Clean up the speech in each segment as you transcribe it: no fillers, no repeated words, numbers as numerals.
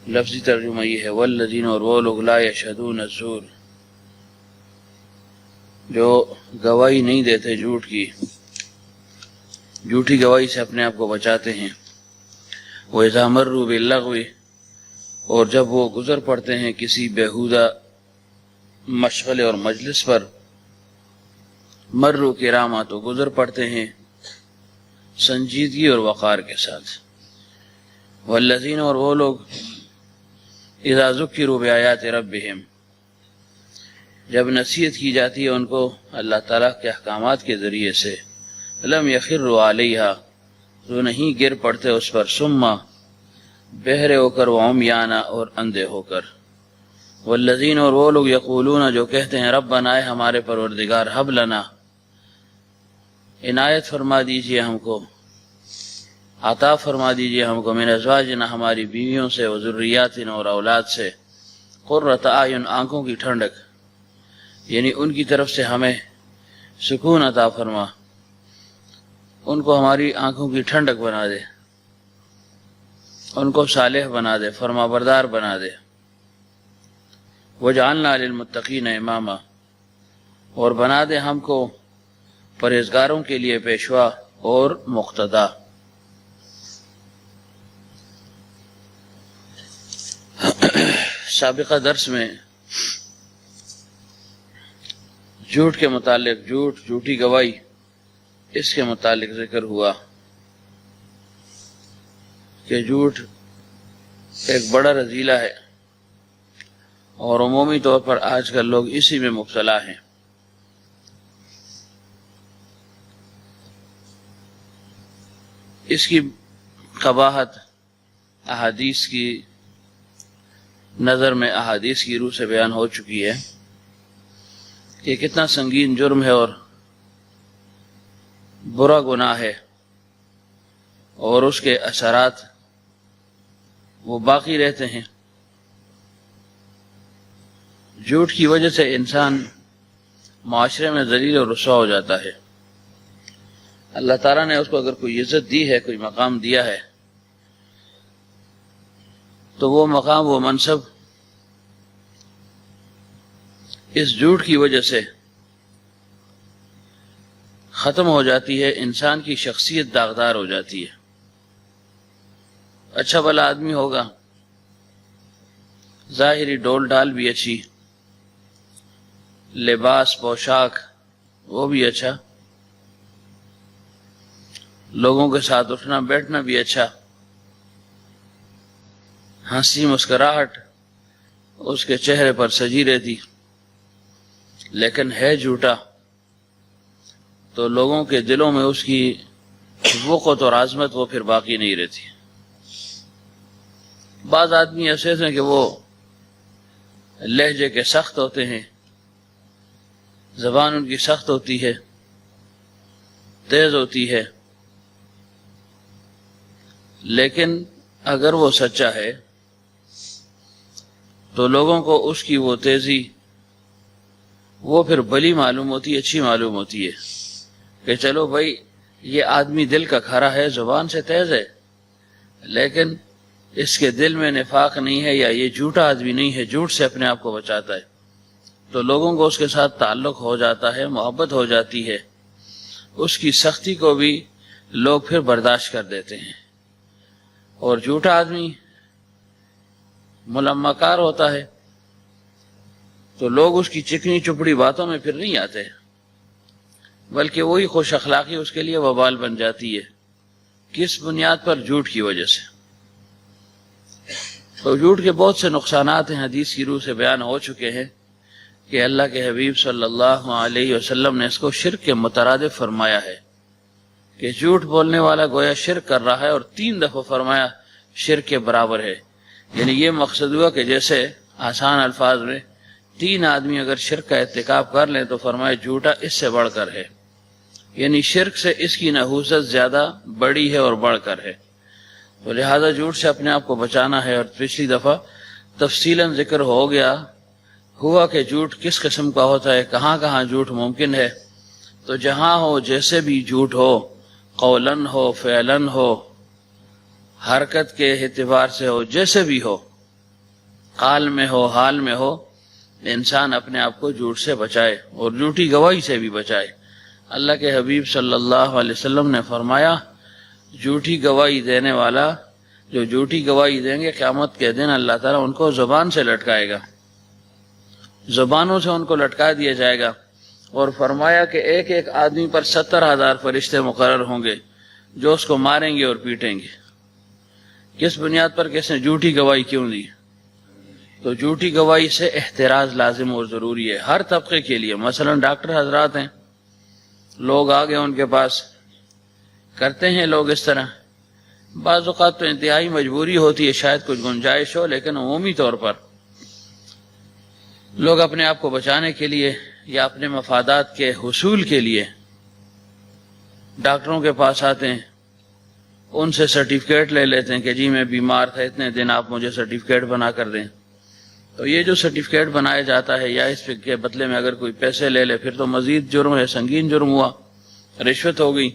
لفظی ترجمہ یہ ہے والذین، اور وہ لوگ لا یشہدون الزور، جو گواہی نہیں دیتے جھوٹ کی، جھوٹی گواہی سے اپنے آپ کو بچاتے ہیں۔ وَإِذَا مَرُّوا بِاللَّغْوِ، اور جب وہ گزر پڑتے ہیں کسی بیہودہ مشغلے اور مجلس پر، مروا کراما، تو گزر پڑتے ہیں سنجیدگی اور وقار کے ساتھ۔ والذین، اور وہ لوگ اذا ذکروا بآیات ربہم، جب نصیحت کی جاتی ہے ان کو اللہ تعالیٰ کے احکامات کے ذریعے سے، لم یخروا علیہا، تو نہیں گر پڑتے اس پر، ثم، بہرے ہو کر، وعمیانا، اور اندھے ہو کر۔ والذین، اور وہ لوگ یقولون، جو کہتے ہیں ربنا، اے ہمارے پروردگار، ہب لنا، عنایت فرما دیجئے ہم کو، عطا فرما دیجئے ہم کو، من ازواجنا، ہماری بیویوں سے، وذریاتنا، اور اولاد سے، قرۃ اعین، آنکھوں کی ٹھنڈک، یعنی ان کی طرف سے ہمیں سکون عطا فرما، ان کو ہماری آنکھوں کی ٹھنڈک بنا دے، ان کو صالح بنا دے، فرما بردار بنا دے۔ وجعلنا للمتقین اماما، اور بنا دے ہم کو پرہیزگاروں کے لیے پیشوا اور مقتدا۔ سابقہ درس میں جھوٹ کے متعلق، جھوٹی گواہی، اس کے متعلق ذکر ہوا کہ جھوٹ ایک بڑا رذیلہ ہے، اور عمومی طور پر آج کل لوگ اسی میں مبتلا ہیں۔ اس کی قباحت احادیث کی نظر میں، احادیث کی روح سے بیان ہو چکی ہے کہ کتنا سنگین جرم ہے اور برا گناہ ہے، اور اس کے اثرات وہ باقی رہتے ہیں۔ جھوٹ کی وجہ سے انسان معاشرے میں ذلیل اور رسوا ہو جاتا ہے۔ اللہ تعالیٰ نے اس کو اگر کوئی عزت دی ہے، کوئی مقام دیا ہے، تو وہ مقام، وہ منصب اس جھوٹ کی وجہ سے ختم ہو جاتی ہے، انسان کی شخصیت داغدار ہو جاتی ہے۔ اچھا بھلا آدمی ہوگا، ظاہری ڈول ڈال بھی اچھی، لباس پوشاک وہ بھی اچھا، لوگوں کے ساتھ اٹھنا بیٹھنا بھی اچھا، ہنسی مسکراہٹ اس کے چہرے پر سجی رہتی، لیکن ہے جھوٹا، تو لوگوں کے دلوں میں اس کی وقت اور عظمت وہ پھر باقی نہیں رہتی۔ بعض آدمی ایسے ہیں کہ وہ لہجے کے سخت ہوتے ہیں، زبان ان کی سخت ہوتی ہے، تیز ہوتی ہے، لیکن اگر وہ سچا ہے تو لوگوں کو اس کی وہ تیزی وہ پھر بھلی معلوم ہوتی ہے، اچھی معلوم ہوتی ہے کہ چلو بھائی یہ آدمی دل کا کھرا ہے، زبان سے تیز ہے، لیکن اس کے دل میں نفاق نہیں ہے، یا یہ جھوٹا آدمی نہیں ہے، جھوٹ سے اپنے آپ کو بچاتا ہے، تو لوگوں کو اس کے ساتھ تعلق ہو جاتا ہے، محبت ہو جاتی ہے، اس کی سختی کو بھی لوگ پھر برداشت کر دیتے ہیں۔ اور جھوٹا آدمی ملمہ کار ہوتا ہے تو لوگ اس کی چکنی چپڑی باتوں میں پھر نہیں آتے، بلکہ وہی خوش اخلاقی اس کے لیے وبال بن جاتی ہے۔ کس بنیاد پر؟ جھوٹ کی وجہ سے۔ تو جھوٹ کے بہت سے نقصانات ہیں، حدیث کی روح سے بیان ہو چکے ہیں کہ اللہ کے حبیب صلی اللہ علیہ وسلم نے اس کو شرک کے مترادف فرمایا ہے کہ جھوٹ بولنے والا گویا شرک کر رہا ہے، اور 3 دفعہ فرمایا شرک کے برابر ہے۔ یعنی یہ مقصد ہوا کہ جیسے آسان الفاظ میں 3 آدمی اگر شرک کا ارتکاب کر لیں تو فرمایا جھوٹا اس سے بڑھ کر ہے، یعنی شرک سے اس کی نحوست زیادہ بڑی ہے اور بڑھ کر ہے، تو لہذا جھوٹ سے اپنے آپ کو بچانا ہے۔ اور پچھلی دفعہ تفصیلاً ذکر ہوا کہ جھوٹ کس قسم کا ہوتا ہے، کہاں کہاں جھوٹ ممکن ہے۔ تو جہاں ہو، جیسے بھی جھوٹ ہو، قولاً ہو، فعلاً ہو، حرکت کے اعتبار سے ہو، جیسے بھی ہو، قال میں ہو حال میں ہو انسان اپنے آپ کو جھوٹ سے بچائے اور جھوٹی گواہی سے بھی بچائے۔ اللہ کے حبیب صلی اللہ علیہ وسلم نے فرمایا جھوٹی گواہی دینے والا جو جھوٹی گواہی دیں گے قیامت کے دن اللہ تعالیٰ ان کو زبان سے لٹکائے گا، زبانوں سے ان کو لٹکا دیا جائے گا، اور فرمایا کہ ایک ایک آدمی پر 70,000 فرشتے مقرر ہوں گے جو اس کو ماریں گے اور پیٹیں گے۔ کس بنیاد پر کس نے جھوٹی گواہی کیوں دی؟ تو جھوٹی گواہی سے احتراز لازم اور ضروری ہے ہر طبقے کے لیے۔ مثلا ڈاکٹر حضرات ہیں، لوگ آگے ان کے پاس کرتے ہیں لوگ اس طرح، بعض اوقات تو انتہائی مجبوری ہوتی ہے، شاید کچھ گنجائش ہو، لیکن عمومی طور پر لوگ اپنے آپ کو بچانے کے لیے یا اپنے مفادات کے حصول کے لیے ڈاکٹروں کے پاس آتے ہیں، ان سے سرٹیفکیٹ لے لیتے ہیں کہ جی میں بیمار تھا اتنے دن، آپ مجھے سرٹیفکیٹ بنا کر دیں۔ تو یہ جو سرٹیفکیٹ بنایا جاتا ہے یا اس کے بدلے میں اگر کوئی پیسے لے لے پھر تو مزید جرم ہے، سنگین جرم ہوا، رشوت ہو گئی۔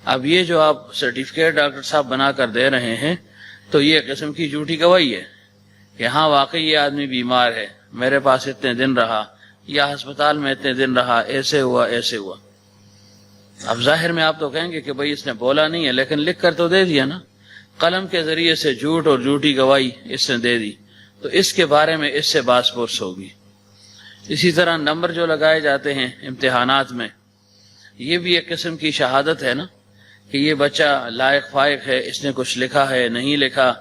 اب یہ جو آپ سرٹیفکیٹ ڈاکٹر صاحب بنا کر دے رہے ہیں تو یہ قسم کی جھوٹی گواہی ہے کہ ہاں واقعی یہ آدمی بیمار ہے، میرے پاس اتنے دن رہا یا ہسپتال میں اتنے دن رہا، ایسے ہوا ایسے ہوا۔ اب ظاہر میں آپ تو کہیں گے کہ بھئی اس نے بولا نہیں ہے، لیکن لکھ کر تو دے دیا نا، قلم کے ذریعے سے جھوٹ اور جھوٹی گواہی اس نے دے دی، تو اس کے بارے میں اس سے باس پرس ہوگی۔ اسی طرح نمبر جو لگائے جاتے ہیں امتحانات میں، یہ بھی ایک قسم کی شہادت ہے نا کہ یہ بچہ لائق فائق ہے، اس نے کچھ لکھا ہے نہیں لکھا،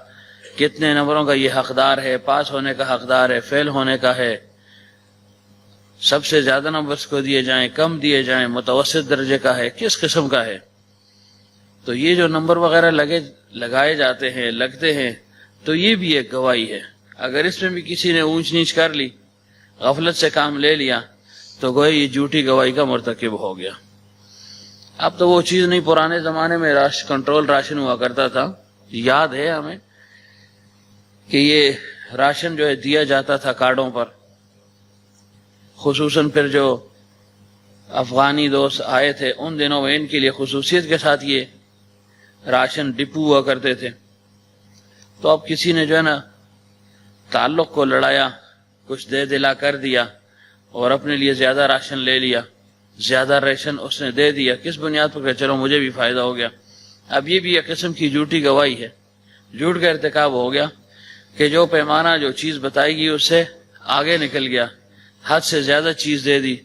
کتنے نمبروں کا یہ حقدار ہے، پاس ہونے کا حقدار ہے، فیل ہونے کا ہے، سب سے زیادہ نمبرز کو دیے جائیں کم دیے جائیں، متوسط درجے کا ہے، کس قسم کا ہے۔ تو یہ جو نمبر وغیرہ لگائے جاتے ہیں لگتے ہیں تو یہ بھی ایک گواہی ہے۔ اگر اس میں بھی کسی نے اونچ نیچ کر لی، غفلت سے کام لے لیا، تو گویا یہ جھوٹی گواہی کا مرتکب ہو گیا۔ اب تو وہ چیز نہیں، پرانے زمانے میں کنٹرول راشن ہوا کرتا تھا، یاد ہے ہمیں کہ یہ راشن جو ہے دیا جاتا تھا کارڈوں پر، خصوصاً پھر جو افغانی دوست آئے تھے ان دنوں میں ان کے لیے خصوصیت کے ساتھ یہ راشن ڈپو ہوا کرتے تھے۔ تو اب کسی نے جو ہے نا تعلق کو لڑایا، کچھ دے دلا کر دیا اور اپنے لیے زیادہ راشن لے لیا، زیادہ ریشن اس نے دے دیا، کس بنیاد پر کہ چلو مجھے بھی فائدہ ہو گیا۔ اب یہ بھی ایک قسم کی جھوٹی گواہی ہے، جھوٹ کا ارتکاب ہو گیا کہ جو پیمانہ جو چیز بتائی گئی اس سے آگے نکل گیا، حد سے زیادہ چیز دے دی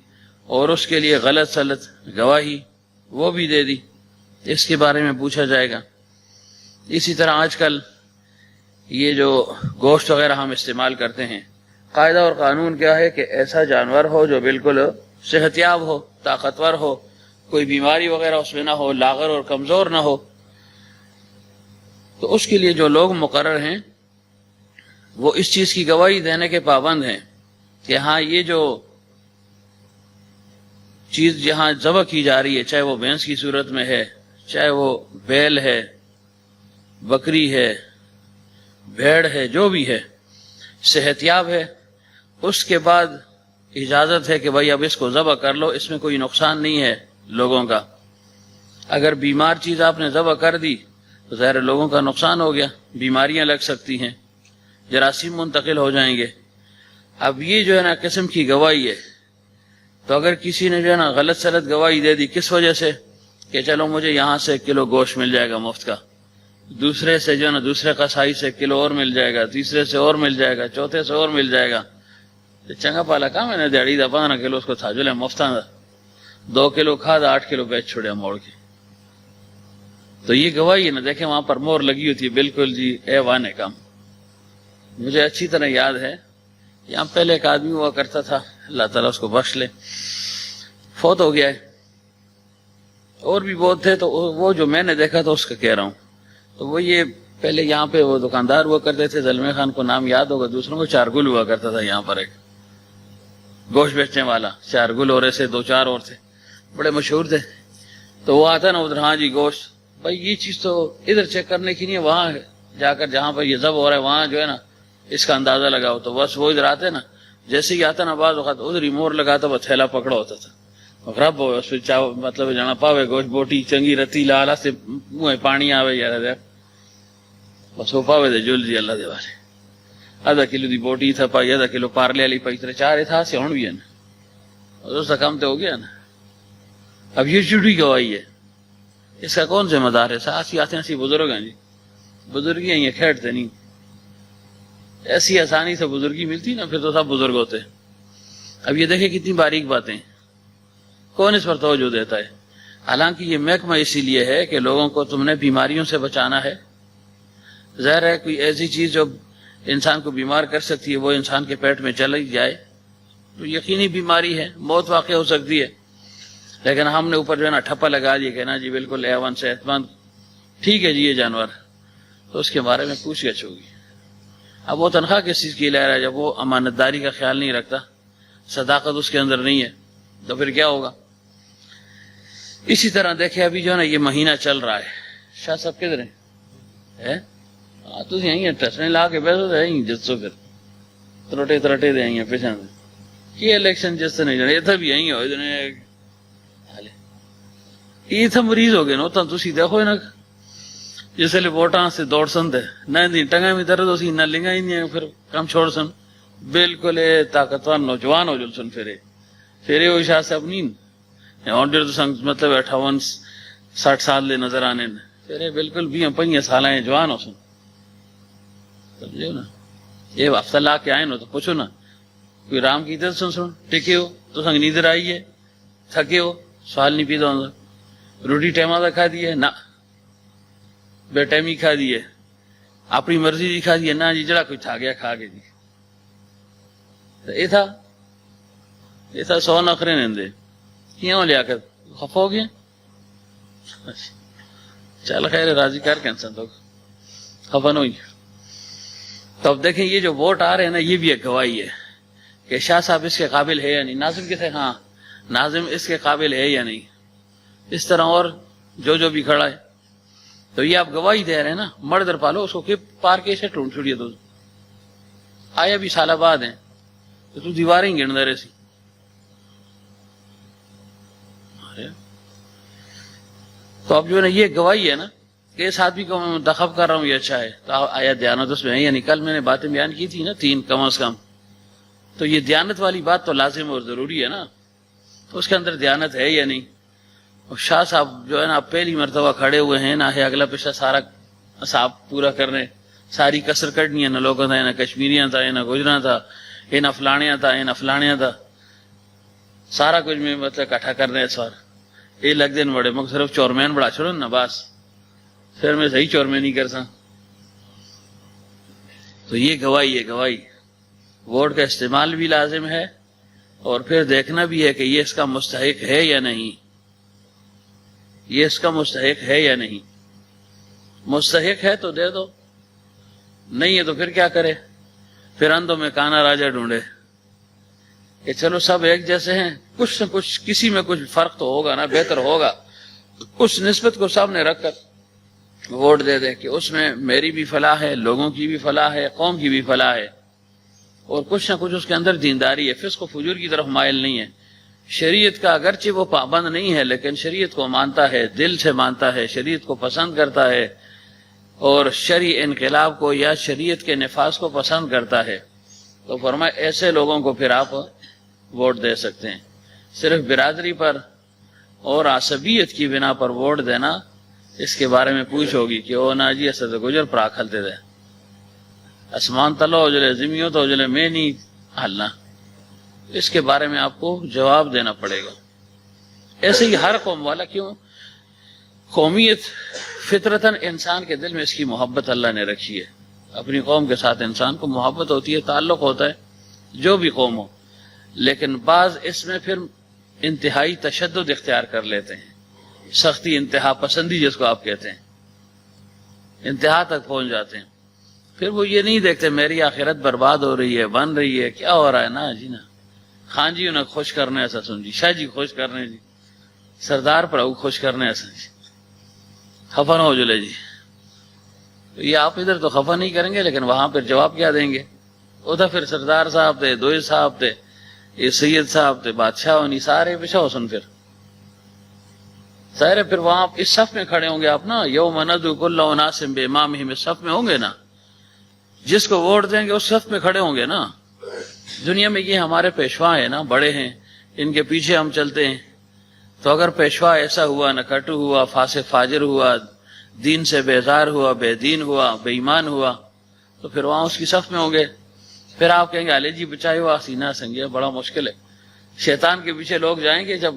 اور اس کے لیے غلط سلط گواہی وہ بھی دے دی، اس کے بارے میں پوچھا جائے گا۔ اسی طرح آج کل یہ جو گوشت وغیرہ ہم استعمال کرتے ہیں، قاعدہ اور قانون کیا ہے کہ ایسا جانور ہو جو بالکل صحت یاب ہو، طاقتور ہو، کوئی بیماری وغیرہ اس میں نہ ہو، لاغر اور کمزور نہ ہو۔ تو اس کے لیے جو لوگ مقرر ہیں وہ اس چیز کی گواہی دینے کے پابند ہیں کہ ہاں یہ جو چیز جہاں ذبح کی جا رہی ہے، چاہے وہ بھینس کی صورت میں ہے، چاہے وہ بیل ہے، بکری ہے، بھیڑ ہے، جو بھی ہے، صحت یاب ہے، اس کے بعد اجازت ہے کہ بھائی اب اس کو ذبح کر لو، اس میں کوئی نقصان نہیں ہے لوگوں کا۔ اگر بیمار چیز آپ نے ذبح کر دی تو ظاہر لوگوں کا نقصان ہو گیا، بیماریاں لگ سکتی ہیں، جراثیم منتقل ہو جائیں گے۔ اب یہ جو ہے نا قسم کی گواہی ہے، تو اگر کسی نے جو ہے نا غلط سلط گواہی دے دی، کس وجہ سے کہ چلو مجھے یہاں سے 1 کلو گوشت مل جائے گا مفت کا، دوسرے سے جو ہے نا دوسرے قصائی سے 1 کلو اور مل جائے گا، تیسرے سے اور مل جائے گا، چوتھے سے اور مل جائے گا، چنگا پالا کہا میں نے دیڑی دا 15 کلو اس کو تھا جو لے مفتا دا 2 کلو کھا دا 8 کلو بیچ چھوڑیا موڑ کے۔ تو یہ گواہی ہے نا، دیکھیں وہاں پر مور لگی ہوتی ہے، بالکل جی اے وانے کام۔ مجھے اچھی طرح یاد ہے یہاں پہلے ایک آدمی ہوا کرتا تھا، اللہ تعالیٰ اس کو بخش لے، فوت ہو گیا ہے، اور بھی بہت تھے، تو وہ جو میں نے دیکھا تھا اس کا کہہ رہا ہوں۔ تو وہ یہ پہلے یہاں پہ وہ دکاندار ہوا کرتے تھے، زلمے خان کو نام یاد ہوگا، دوسروں کو چارگل ہوا کرتا تھا یہاں پر، ایک گوشت بیچنے والا، چارگل اور ایسے 2-4 اور تھے، بڑے مشہور تھے۔ تو وہ آتا نا ادھر، ہاں جی گوشت، بھائی یہ چیز تو ادھر چیک کرنے کی نہیں ہے، وہاں جا کر جہاں پر یہ ذبح ہو رہا ہے وہاں جو ہے نا اس کا اندازہ لگاؤ۔ تو بس وہ ادھر آتے نا، جیسے ہی آتا نا بعض اوقات ادھر ہی مور لگاتا، وہ تھیلا پکڑا ہوتا تھا، رب ہو اس پہ مطلب جانا پاوے گوشت بوٹی چنگی رتی لالا سے منہ پانی آوے یار، بس وہ پاوے دے جل جی اللہ دے والے۔ آدھا کلو دی بوٹی تھا پائی، آدھا کلو پارلے والی پائی، تیرے چار تھا سے ہون بھی ہے نا، اس کا کام تو ہو گیا نا۔ اب یہ جھوٹی گواہی ہے، اس کا کون ذمہ دار ہے؟ آسی آتے ہیں بزرگ ہیں جی، بزرگی ہیں یہ کھیڑتے نہیں، ایسی آسانی سے بزرگی ملتی نا پھر تو سب بزرگ ہوتے۔ اب یہ دیکھیں کتنی باریک باتیں، کون اس پر توجہ دیتا ہے؟ حالانکہ یہ محکمہ اسی لیے ہے کہ لوگوں کو تم نے بیماریوں سے بچانا ہے۔ ظاہر ہے کوئی ایسی چیز جو انسان کو بیمار کر سکتی ہے وہ انسان کے پیٹ میں چلی جائے تو یقینی بیماری ہے، موت واقع ہو سکتی ہے، لیکن ہم نے اوپر جو ہے نا ٹھپا لگا دیا کہ نا جی بالکل A1 صحت مند ٹھیک ہے جی یہ جانور، تو اس کے بارے میں پوچھ گچھ ہوگی۔ اب وہ تنخواہ کس چیز کی لے رہا ہے؟ جب وہ امانت داری کا خیال نہیں رکھتا، صداقت اس کے اندر نہیں ہے، تو پھر کیا ہوگا؟ اسی طرح دیکھیں ابھی جو ہے نا یہ مہینہ چل رہا ہے، شاہ صاحب کدھر ہیں؟ تو یہیں ٹسنے لا کے بیٹھو تو جسو پھر ترٹے ترٹے دے آئی ہیں پیچھے کی الیکشن جس سے نہیں جانا، یہ تھا بھی یہیں ہو یہ تھا مریض ہو گئے نا تو تسی دیکھو نا جس لیے ووٹاں سے دوڑ سن دے نہ ٹنگا میں درد ہو سی نہ لنگا ہی نہیں پھر کم چھوڑ سن، بالکل طاقتور نوجوان ہو جل سن پھر وہ شاہ صاحب نہیں اور ڈر تو مطلب 58-60 سال لے نظر آنے پھر بالکل 20-25 سال ہیں جوان ہو سن، سمجھو نا یہ ہفتہ لا کے آئے نا تو پوچھو نا کوئی رام کی عزت سن ٹکے ہو تو سنگ نیندر آئی ہے، تھکے ہو، سوال نہیں پیدا ہوں روٹی ٹائمہ دا کھا دی ہے نہ بے ٹائمی کھا دی ہے، اپنی مرضی دی کھا دی ہے نہ جی جڑا کوئی تھا گیا کھا کے جی یہ تھا 100 نخرے نندے کیوں لیا کر خفا ہو گیا، چل خیر راضی کر کے انسان تو خفا نہ ہوئی۔ تو اب دیکھیں یہ جو ووٹ آ رہے ہیں نا یہ بھی ایک گواہی ہے کہ شاہ صاحب اس کے قابل ہے یا نہیں، ناظم کے تھے ہاں ناظم اس کے قابل ہے یا نہیں، اس طرح اور جو بھی کھڑا ہے، تو یہ آپ گواہی دے رہے ہیں نا، مردر پالو اس کو کہ پار کے سے ٹونڈ چھوڑیے تو آیا بھی سال بعد ہیں تو دیواریں گن دے رہے سی، تو اب جو ہے نا یہ گواہی ہے نا کہ اس آدمی کو میں منتخب کر رہا ہوں یہ اچھا ہے، تو آیا دیانت اس میں ہے، یعنی کل میں نے باتیں بیان کی تھی نا 3 کم از کم، تو یہ دیانت والی بات تو لازم اور ضروری ہے نا، تو اس کے اندر دیانت ہے یا نہیں؟ اور شاہ صاحب جو ہے نا پہلی مرتبہ کھڑے ہوئے ہیں نہ ہے اگلا پیشہ سارا صاحب پورا کرنے، ساری کسر کٹنی ہے، نہ لوگوں تھا نہ کشمیریاں تھا نہ گجراں تھا نہ فلانیاں تھا نہ فلانیاں تھا، سارا کچھ میں مطلب اکٹھا کرنے اس بار یہ لگ دن بڑے مگر صرف چورمین بڑا چھوڑو نا بس پھر میں صحیح چورمین نہیں کر سا، تو یہ گواہی ہے گواہی، ووٹ کا استعمال بھی لازم ہے اور پھر دیکھنا بھی ہے کہ یہ اس کا مستحق ہے یا نہیں، یہ اس کا مستحق ہے یا نہیں، مستحق ہے تو دے دو، نہیں ہے تو پھر کیا کرے؟ پھر اندھوں میں کانا راجا ڈھونڈے کہ چلو سب ایک جیسے ہیں، کچھ نہ کچھ کسی میں کچھ فرق تو ہوگا نا، بہتر ہوگا، اس نسبت کو سامنے رکھ کر ووٹ دے دے کہ اس میں میری بھی فلاح ہے، لوگوں کی بھی فلاح ہے، قوم کی بھی فلاح ہے، اور کچھ نہ کچھ اس کے اندر دینداری ہے، فسق و فجور کی طرف مائل نہیں ہے، شریعت کا اگرچہ وہ پابند نہیں ہے لیکن شریعت کو مانتا ہے، دل سے مانتا ہے، شریعت کو پسند کرتا ہے اور شرعی انقلاب کو یا شریعت کے نفاذ کو پسند کرتا ہے، تو فرمایا ایسے لوگوں کو پھر آپ ووٹ دے سکتے ہیں۔ صرف برادری پر اور عصبیت کی بنا پر ووٹ دینا اس کے بارے میں پوچھ ہوگی کہ او نا جی اسد گجر پرا کھلتے دے اسمان تلو اجلے زمیوں تو اجلے میں نہیں حلنا، اس کے بارے میں آپ کو جواب دینا پڑے گا۔ ایسے ہی ہر قوم والا، کیوں؟ قومیت فطرتاً انسان کے دل میں اس کی محبت اللہ نے رکھی ہے، اپنی قوم کے ساتھ انسان کو محبت ہوتی ہے، تعلق ہوتا ہے، جو بھی قوم ہو، لیکن بعض اس میں پھر انتہائی تشدد اختیار کر لیتے ہیں، سختی، انتہا پسندی جس کو آپ کہتے ہیں، انتہا تک پہنچ جاتے ہیں، پھر وہ یہ نہیں دیکھتے میری آخرت برباد ہو رہی ہے، بن رہی ہے، کیا ہو رہا ہے نا جی نا خان جی انہیں خوش کرنے ایسا سن جی، شاہ جی خوش کرنے جی، سردار پر خوش کرنے ایسا جی، خفا نہ ہو جلے جی، تو یہ آپ ادھر تو خفا نہیں کریں گے لیکن وہاں پھر جواب کیا دیں گے؟ ادھر پھر سردار صاحب تھے، دوئی صاحب تھے، یہ سید صاحب تھے، بادشاہ ہونی، سارے پیچھا ہو سن، پھر ظاہر ہے پھر وہاں اس صف میں کھڑے ہوں گے آپ نا، یوم ندعو کل اناس بامامہم، اس صف میں ہوں گے نا، جس کو ووٹ دیں گے اس صف میں کھڑے ہوں گے نا. دنیا میں یہ ہمارے پیشوا ہیں نا، بڑے ہیں، ان کے پیچھے ہم چلتے ہیں. تو اگر پیشوا ایسا ہوا، نکٹو ہوا، فاسق فاجر ہوا، دین سے بیزار ہوا، بے دین ہوا، بے ایمان ہوا، تو پھر وہاں اس کی صف میں ہوں گے. پھر آپ کہیں گے علی جی بچائے ہوا سینہ سنگیا، بڑا مشکل ہے. شیطان کے پیچھے لوگ جائیں گے. جب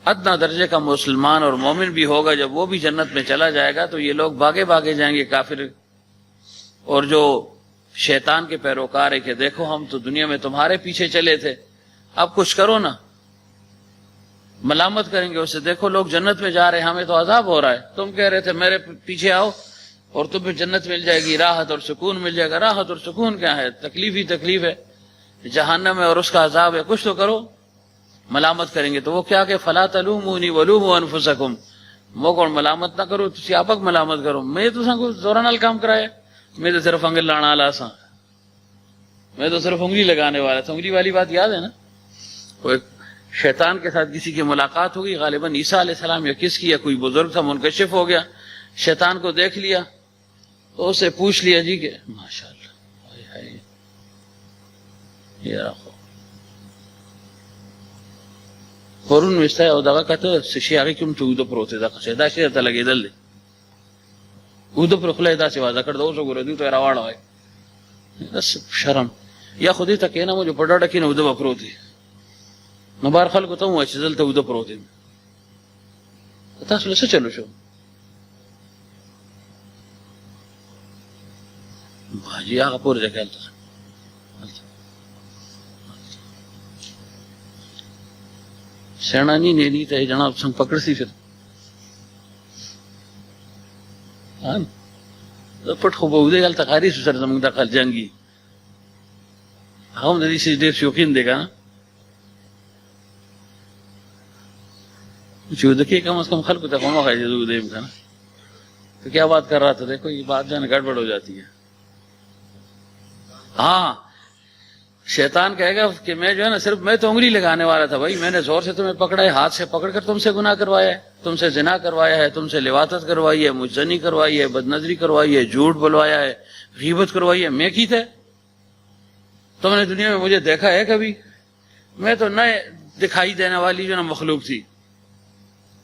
ادنا درجے کا مسلمان اور مومن بھی ہوگا، جب وہ بھی جنت میں چلا جائے گا تو یہ لوگ بھاگے بھاگے جائیں گے کافر. اور جو شیطان کے پیروکار ہے کہ دیکھو ہم تو دنیا میں تمہارے پیچھے چلے تھے، اب کچھ کرو نا، ملامت کریں گے اسے. دیکھو لوگ جنت میں جا رہے ہیں، ہمیں تو عذاب ہو رہا ہے، تم کہہ رہے تھے میرے پیچھے آؤ اور تمہیں جنت مل جائے گی، راحت اور سکون مل جائے گا. راحت اور سکون کیا ہے؟ تکلیف ہی تکلیف ہے، جہنم ہے اور اس کا عذاب ہے. کچھ تو کرو. ملامت کریں گے تو وہ کیا کہ فلا تلومونی ولوموا انفسکم، وہ کون ملامت نہ کرو، تسی آپک ملامت کرو. میں تو سن کو زورا نال کام کرایا، میں تو صرف انگل لانا والا سا، میں تو صرف انگلی لگانے والا تھا. انگلی والی بات یاد ہے نا؟ وہ ایک شیطان کے ساتھ کسی کی ملاقات ہوگی، غالباً عیسیٰ علیہ السلام یا کس کی، یا کوئی بزرگ تھا منکشف ہو گیا، شیطان کو دیکھ لیا تو اسے پوچھ لیا جی کہ ماشاءاللہ یہ رکھو قرون وستا او دغه کته سشي هغه کوم ته د پروت ده قصیدا شي ته لګیدل دي او د پر خلای دا سی واځه کړ دا اوس وګورئ دوی ته راوړل وای بس شرم یا خودی ته کینه مو جو پډړ کینه او د پروت دي نو بار خلکو ته مو چې دلته او د پروت دي تاسو له څه چلو شو باجی هغه پور ځکه سینا نہیں لینی تو جناب سنگ پکڑ سی پھر پٹ خو بہو دے گل تقاری سر زمنگ دا خل جنگی ہم دې سي ډېر شوقین دی کنه جو دکھے کم از کم خلق ته کومه خای جو دې کنه تو کیا بات کر رہا تھا دیکھو یہ بات جو ہے گڑبڑ ہو جاتی ہے. ہاں شیطان کہے گا کہ میں جو ہے نا صرف میں تو انگلی لگانے والا تھا بھائی، میں نے زور سے تمہیں پکڑا ہے، ہاتھ سے پکڑ کر تم سے گناہ کروایا ہے، تم سے زنا کروایا ہے، تم سے لواطت کروائی ہے، مجزنی کروائی ہے، بد نظری کروائی ہے، جھوٹ بلوایا ہے، غیبت کروائی ہے. میں کی تھے؟ تم نے دنیا میں مجھے دیکھا ہے کبھی؟ میں تو نئے دکھائی دینے والی جو نا مخلوق تھی.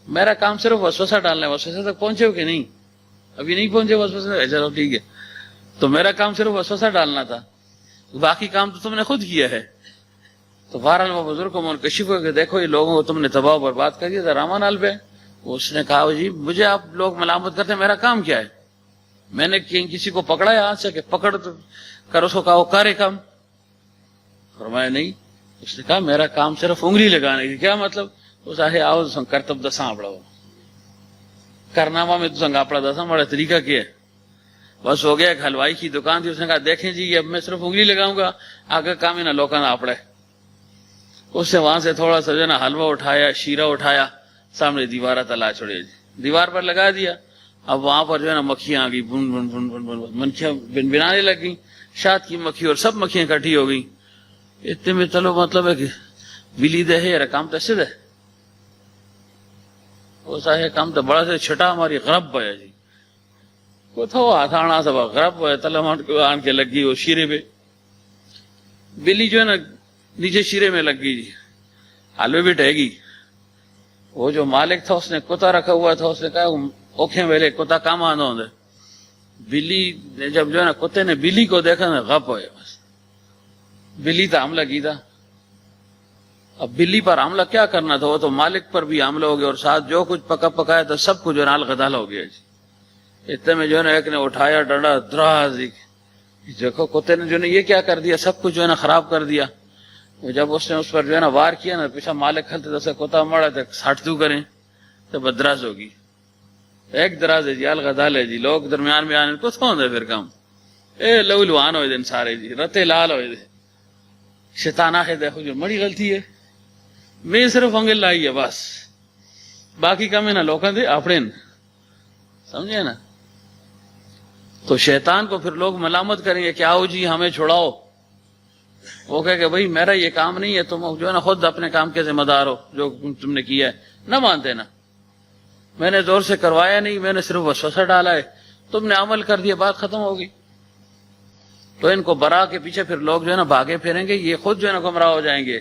میرا کام صرف وسوسہ ڈالنا ہے. وسوسہ تک پہنچے ہو کہ نہیں؟ ابھی نہیں پہنچے وسوسہ؟ چلو ٹھیک ہے. تو میرا کام صرف وسوسہ ڈالنا تھا، باقی کام تو تم نے خود کیا ہے. تو بہرحال وہ بزرگ کو منکشف ہو کہ دیکھو یہ لوگوں کو تم نے تباہ و برباد کر دیا تھا. رامان حال پہ اس نے کہا جی مجھے آپ لوگ ملامت کرتے ہیں، میرا کام کیا ہے؟ میں نے کسی کو پکڑا ہے ہاتھ سے کہ پکڑ کر اس کو کہا وہ کرے کام؟ فرمایا نہیں. اس نے کہا میرا کام صرف انگلی لگانے کی. کیا مطلب؟ اس آئے آؤ کرتب دساں اپڑا ہو کرنامہ میں تو سنگ اپڑا دساں بڑا طریقہ کیا ہے. بس ہو گیا. ایک حلوائی کی دکان تھی، اس نے کہا دیکھیں جی اب میں صرف انگلی لگاؤں گا، آگے کام ہی نہ لوکا نہ اپڑے. اس سے وہاں سے تھوڑا سا جو ہے نا حلوہ اٹھایا، شیرہ اٹھایا، سامنے دیوارہ تلا چھوڑے جی، دیوار پر لگا دیا. اب وہاں پر جو ہے نا مکھیاں آ گئی، بن بن بن بن بن منکھیاں بنانے لگ گئی، شاد کی مکھی اور سب مکھیاں اکٹھی ہو گئی. اتنے میں چلو مطلب ہے کہ بلی دے ہے کام تو ایسے دے ایسا ہے کام تو بڑا سے چھٹا ہماری غرب ہے جی کو تھا وہ آسانا سب غرب ہے تلم آن کے لگ گئی وہ شیرے پہ. بلی جو ہے نا نیچے شیرے میں لگ گئی جی، حلوے بھی ٹہ گئی. وہ جو مالک تھا اس نے کتا رکھا ہوا تھا، اس نے کہا اوکھیں ویلے کتا کام آنا ہوں. بلی نے جب جو ہے نا کتے نے بلی کو دیکھا نا غب ہوئے، بس بلی تو حملہ کی تھا. اب بلی پر حملہ کیا کرنا تھا، وہ تو مالک پر بھی حملہ ہو گیا اور ساتھ جو کچھ پکا پکایا تھا سب کچھ جو نال غدال ہو گیا جی. اتنے میں جو ہے نا ایک نے اٹھایا ڈنڈا دراز، دیکھو کتے نے جو ہے یہ کیا کر دیا، سب کچھ جو ہے نا خراب کر دیا. جب اس نے اس پر جو ہے نا وار کیا نا، پیچھا مالک کھلتے جیسے کتا مڑا تھا ساٹھ تو کریں تو بدراز ہوگی. ایک دراز ہے جی، الغدال ہے جی، لوگ درمیان میں آنے کو تھوڑا پھر کام اے لو لوان ہوئے دن سارے جی، رتے لال ہوئے دے. شیطان آخر دیکھو جو بڑی غلطی ہے، میں صرف انگل لائی ہے بس، باقی کام ہے نا لوکاں دے اپنے سمجھے نا. تو شیطان کو پھر لوگ ملامت کریں گے کہ آؤ جی ہمیں چھڑاؤ. وہ کہے کہ بھائی میرا یہ کام نہیں ہے، تم جو ہے نا خود اپنے کام کے ذمہ دار ہو جو تم نے کیا ہے. نہ مانتے نا، میں نے زور سے کروایا نہیں، میں نے صرف وسوسہ ڈالا ہے، تم نے عمل کر دیا، بات ختم ہوگی. تو ان کو برا کے پیچھے پھر لوگ جو ہے نا بھاگے پھریں گے، یہ خود جو ہے نا گمراہ ہو جائیں گے.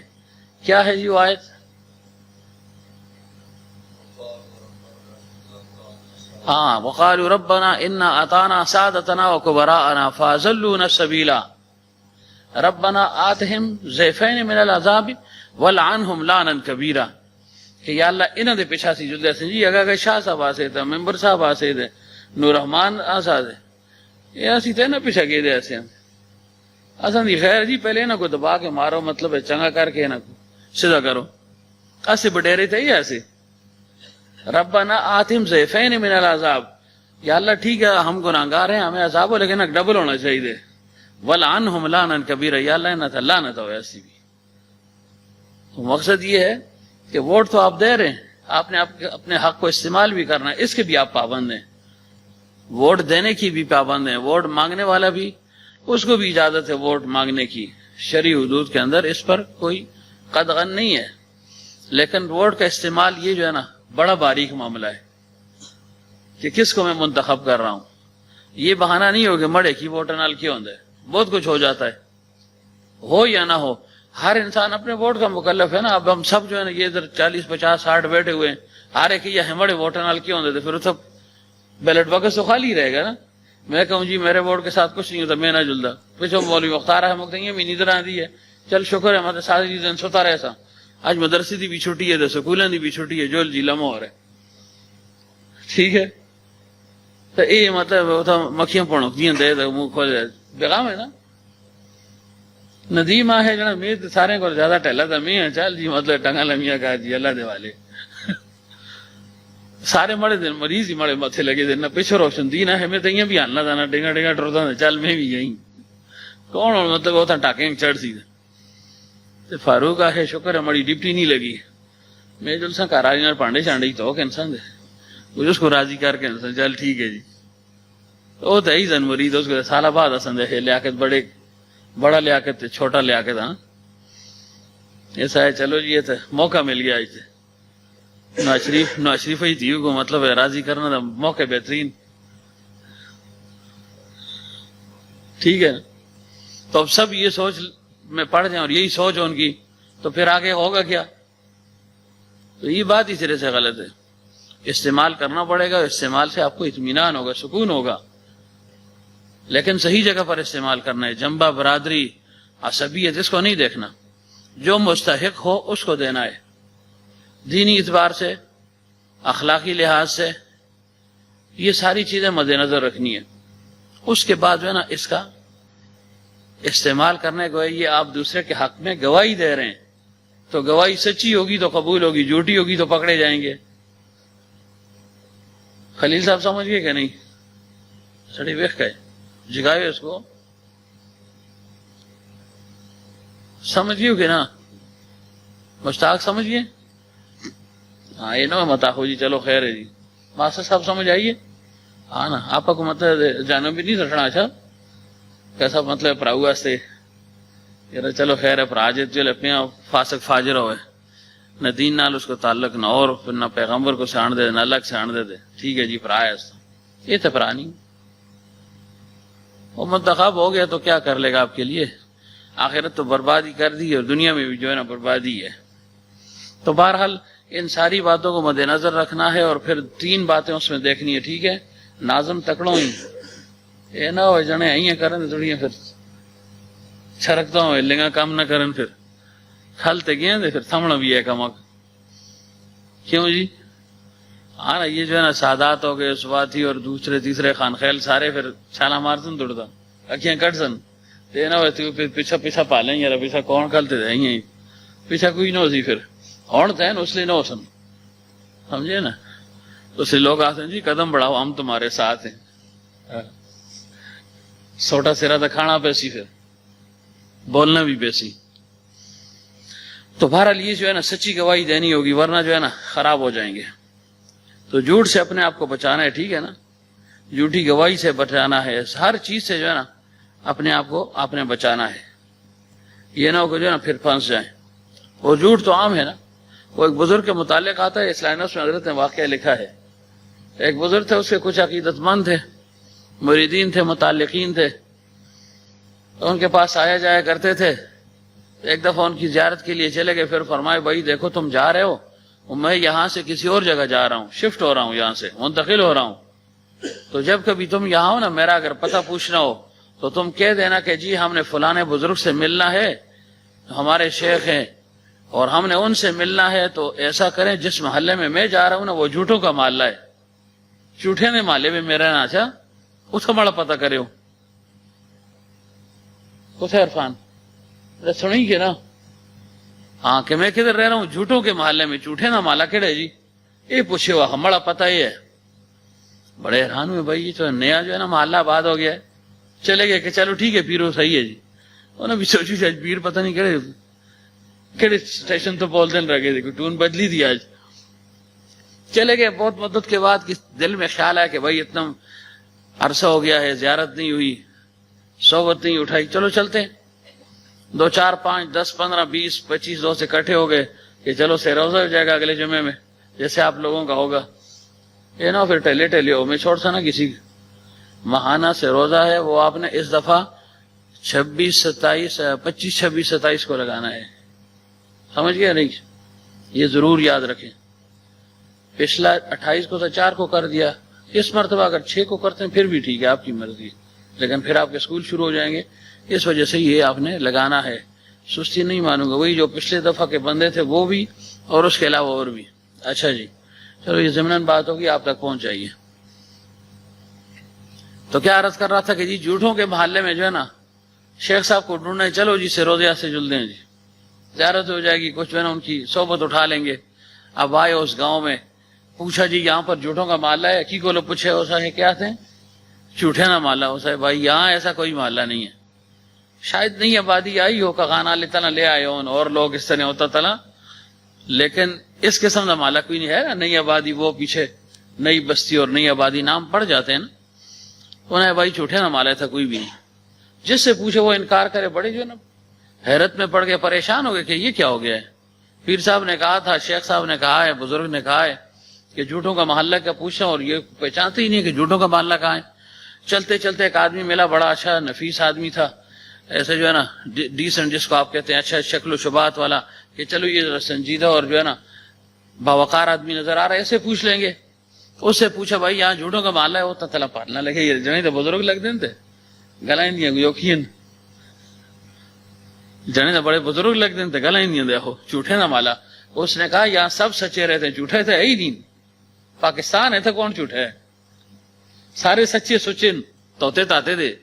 کیا ہے یہ آیت؟ ہاں، وقالوا ربنا انا اطعنا سادتنا وكبراءنا فاضلونا السبيل ربنا آتهم ضعفین من العذاب والعنهم لعنا کبیرا. کہ یا اللہ انہوں نے پیچھا سی جلدے سے جی اگا کہ شاہ صاحب آسے تھا، ممبر صاحب آسے تھے، نور رحمان آسا تھے، یہ اسی تھے نا پیچھا گئے دے ایسے ہم اصلا دی خیر جی پہلے نہ کو دبا کے مارو، مطلب ہے چنگا کر کے نہ کو سیدھا کرو، ایسے بڈیرے تھے ہی ایسے. ربنا آتهم ضعفین من العذاب، یا اللہ ٹھیک ہے ہم گناہگار ہیں، ہمیں عذاب ہو لیکن ڈبل ہونا چاہیے. ولعنهم لعنا کبیرا، یا اللہ نہ تھا لعنت ہو ایسی بھی. تو مقصد یہ ہے کہ ووٹ تو آپ دے رہے ہیں، آپ نے اپنے حق کو استعمال بھی کرنا ہے، اس کے بھی آپ پابند ہیں. ووٹ دینے کی بھی پابند ہیں، ووٹ مانگنے والا بھی، اس کو بھی اجازت ہے ووٹ مانگنے کی شرعی حدود کے اندر، اس پر کوئی قدغن نہیں ہے. لیکن ووٹ کا استعمال یہ جو ہے نا بڑا باریک معاملہ ہے کہ کس کو میں منتخب کر رہا ہوں. یہ بہانہ نہیں ہوگا مڑے کی ووٹ نال کیوں ہوتا ہے، بہت کچھ ہو جاتا ہے، ہو یا نہ ہو ہر انسان اپنے ووٹ کا مکلف ہے نا. اب ہم سب جو ہے نا یہ ادھر 40 50 60 بیٹھے ہوئے ہیں، ہر ایک یہ ہمارے ووٹ نال کیوں ہوتے، پھر سب بیلٹ باکس تو خالی رہے گا نا. میں کہوں جی میرے ووٹ کے ساتھ کچھ نہیں ہوتا، میں نہ جلدا پیچھو مولوی مختار ہے مختیں بھی نیندر آتی ہے، چل شکر ہے مطلب سارے دن سوتا رہے سا. آج مدرسے دی بھی چھٹی ہے تو سکولوں دی بھی چھٹی ہے، جو جی لمحہ ہو رہے ٹھیک ہے. تو یہ مطلب مکھیاں پڑھتی دے تو منہ کھول جائے بیغام ہے نا. ندیم ہے جنا میر سارے کو زیادہ ٹہلا تھا میں چل جی مطلب ٹنگا لمیا کا جی اللہ دے والے سارے مڑے دن مریض ہی مڑے ماتھے لگے دن نہ پیچھے روشن دی نہ ہے میں تو یہ بھی آنا تھا نہ ڈنگا ڈنگا ٹرتا تھا چل میں بھی یہی کون مطلب وہ تھا ٹاکیں چڑھ سی تھا. فاروق ہے شکر ہے مڑی ڈپٹی نہیں لگی. میں جلسا کاراجی نہ پانڈے چانڈے تو کہ انسان دے مجھے اس کو راضی کر کے انسان چل ٹھیک ہے جی وہ تو ہی زن مرید اس کو سالہ بعد اصل ہے لیاقت بڑے بڑا لیاقت چھوٹا لیاقت. ہاں ایسا ہے چلو جی یہ تو موقع مل گیا اس سے نواز شریف ہی تھی کو مطلب ہے راضی کرنا تھا موقع بہترین ٹھیک ہے. تو اب سب یہ سوچ میں پڑھ جائیں اور یہی سوچ ان کی تو پھر آگے ہوگا کیا. تو یہ بات ہی سرے سے غلط ہے. استعمال کرنا پڑے گا، استعمال سے آپ کو اطمینان ہوگا، سکون ہوگا، لیکن صحیح جگہ پر استعمال کرنا ہے. جنبہ برادری عصبیت اس کو نہیں دیکھنا، جو مستحق ہو اس کو دینا ہے. دینی اعتبار سے اخلاقی لحاظ سے یہ ساری چیزیں مد نظر رکھنی ہے. اس کے بعد جو ہے نا اس کا استعمال کرنے کو یہ آپ دوسرے کے حق میں گواہی دے رہے ہیں تو گواہی سچی ہوگی تو قبول ہوگی، جھوٹی ہوگی تو پکڑے جائیں گے. خلیل صاحب سمجھ گئے کہ نہیں؟ سڑی ویخ گئے جگائے اس کو سمجھ گئے کہ نا مشتاق سمجھ گئے. ہاں یہ نہ متا ہو جی چلو خیر ہے جی ماسٹر صاحب سمجھ آئیے. ہاں نا آپ کو مطلب جانو بھی نہیں رکھنا. اچھا کیسا مطلب پراؤ واسطے یار چلو خیر ہے پراج چلے اپنے فاسق فاجر ہوئے نہ دین نال اس کو تعلق نہ اور پھر نہ پیغمبر کو سان دے نہ الگ سان دے ٹھیک ہے جی پرا ہے یہ تو پرا نہیں. وہ منتخب ہو گیا تو کیا کر لے گا آپ کے لیے. آخرت تو بربادی کر دی اور دنیا میں بھی جو ہے نا بربادی ہے. تو بہرحال ان ساری باتوں کو مد نظر رکھنا ہے اور پھر 3 باتیں اس میں دیکھنی ہے. ٹھیک ہے ناظم تکڑوں ہی یہ نہ ہو جنے آئی کریں تھوڑی پھر چھڑکتا ہوں لنگا کام نہ کرن پھر کھلتے گئے دے پھر تھمنا بھی ہے کمک کیوں جی. ہاں نا یہ جو ہے نا سادات ہو گئے سواتی اور دوسرے تیسرے خان خیل سارے پھر چھالا مارتن توڑتا اکھیاں کٹ سن دینا پھر پیچھا پیچھا پالیں یار پیچھا کون کھلتے تھے یہیں پیچھا کوئی نہ ہو سی پھر ہون تھے نا اس لیے نہ ہو سن سمجھے نا. اس لیے لوگ آتے ہیں جی قدم بڑھاؤ ہم تمہارے ساتھ ہیں. سوٹا سرا تو کھانا پیسی پھر بولنا بھی پیسی. تو بہرحال یہ جو ہے نا سچی گواہی دینی ہوگی ورنہ جو ہے نا خراب ہو جائیں گے. تو جھوٹ سے اپنے آپ کو بچانا ہے. ٹھیک ہے نا جھوٹی گواہی سے بچانا ہے. ہر چیز سے جو ہے نا اپنے آپ کو آپ نے بچانا ہے. یہ نہ ہو کہ جو ہے نا پھر پھنس جائیں. اور جھوٹ تو عام ہے نا. وہ ایک بزرگ کے متعلق آتا ہے اسلام میں حضرت نے واقعہ لکھا ہے. ایک بزرگ تھے اس کے کچھ عقیدت مند تھے مریدین تھے متعلقین تھے. تو ان کے پاس آیا جایا کرتے تھے. ایک دفعہ ان کی زیارت کے لیے چلے گئے, پھر فرمائے بھائی دیکھو تم جا رہے ہو, میں یہاں سے کسی اور جگہ جا رہا ہوں, شفٹ ہو رہا ہوں, یہاں سے منتقل ہو رہا ہوں, تو جب کبھی تم یہاں ہو نا, میرا اگر پتہ پوچھنا ہو تو تم کہہ دینا کہ جی ہم نے فلانے بزرگ سے ملنا ہے, ہمارے شیخ ہیں اور ہم نے ان سے ملنا ہے. تو ایسا کریں جس محلے میں جا رہا ہوں نا وہ جھوٹوں کا محلہ ہے, جھوٹے نے محلے میں میرا نا, اچھا اس کا بڑا پتہ کرے ہو کچھ عرفان سنی کے نا, ہاں کہ میں کدھر رہ رہا ہوں, جھوٹوں کے محلے میں, جھوٹے نا مالا کہڑے جی, یہ پوچھے ہوا ہمارا پتہ ہی ہے. بڑے حیران ہوئے, بھائی یہ تو نیا جو ہے نا محلہ آباد ہو گیا ہے. چلے گئے کہ چلو ٹھیک ہے پیرو صحیح ہے جی. انہوں نے بھی سوچی شاید پیر پتہ نہیں کہڑے اسٹیشن تو بول دن رہ گئے, ٹون بدلی تھی آج. چلے گئے, بہت مدت کے بعد دل میں خیال آیا کہ بھائی اتنا عرصہ ہو گیا ہے, زیارت نہیں ہوئی, صحبت نہیں اٹھائی, چلو چلتے ہیں. 2 4 5 10 15 20 25 دوست اکٹھے ہو گئے کہ چلو سے روزہ ہو جائے گا اگلے جمعے میں, جیسے آپ لوگوں کا ہوگا. یہ نا پھر ٹہلے ٹہلے ہو, میں چھوڑ سا نا کسی ماہانہ سے روزہ ہے, وہ آپ نے اس دفعہ 26 27 25 26 27 کو لگانا ہے, سمجھ گیا نہیں؟ یہ ضرور یاد رکھیں. پچھلا 28 کو تو 4 کو کر دیا, اس مرتبہ اگر 6 کو کرتے ہیں پھر بھی ٹھیک ہے, آپ کی مرضی, لیکن پھر آپ کے اسکول شروع ہو جائیں گے, اس وجہ سے یہ آپ نے لگانا ہے. سستی نہیں مانوں گا, وہی جو پچھلے دفعہ کے بندے تھے وہ بھی اور اس کے علاوہ اور بھی. اچھا جی چلو یہ ضمناً بات ہوگی, آپ تک پہنچ جائیے. تو کیا عرض کر رہا تھا کہ جی جھوٹوں کے محلے میں جو ہے نا شیخ صاحب کو ڈھونڈنے, چلو جی سے روزیہ سے جل دیں جی, زیارت ہو جائے گی, کچھ جو ہے نا ان کی صحبت اٹھا لیں گے. اب آئے اس گاؤں میں, پوچھا جی یہاں پر جھوٹوں کا محلہ ہے کی کو لوگ پوچھے, ہوسا ہے کیا تھے, جھوٹے نا محلہ. ہوسا ہے بھائی یہاں ایسا کوئی محلہ نہیں ہے, شاید نہیں آبادی آئی ہو, کغانا لے تلا لے آئے ہوں اور لوگ اس طرح ہوتا تلا, لیکن اس قسم کا محلہ کوئی نہیں ہے. نئی آبادی وہ پیچھے نئی بستی اور نئی آبادی نام پڑ جاتے ہیں نا, انہیں بھائی جھوٹے نا محلہ تھا کوئی بھی نہیں. جس سے پوچھے وہ انکار کرے, بڑے جو ہے نا حیرت میں پڑ گئے, پریشان ہو گئے کہ یہ کیا ہو گیا ہے. پیر صاحب نے کہا تھا, شیخ صاحب نے کہا ہے, بزرگ نے کہا ہے کہ جھوٹوں کا محلہ کا پوچھا, اور یہ پہچانتے ہی نہیں کہ جھوٹوں کا محلہ کہاں ہے. چلتے چلتے ایک آدمی ملا, بڑا اچھا نفیس آدمی تھا, ایسے جو ہے نا ڈیسنٹ جس کو آپ کہتے ہیں, اچھا شکل و شبات والا, کہ چلو یہ سنجیدہ اور جو ہے نا باوقار آدمی نظر آ رہا ہے, ایسے پوچھ لیں گے. اس سے پوچھا بھائی یہاں جھوٹوں کا محلہ ہے, وہ تلا پالنا لگے, یہ جنے تو بزرگ لگ دیں تھے, گلائیں نہیں یوکین جنے تو بڑے بزرگ لگ دیں تھے, گلائیں نہیں دیکھو جھوٹے نا محلہ. اس نے کہا یہاں سب سچے رہتے ہیں, جھوٹے تھے ہی نہیں, پاکستان ہے تھا کون جھوٹے ہے, سارے سچے سچے توتے تاتے تھے,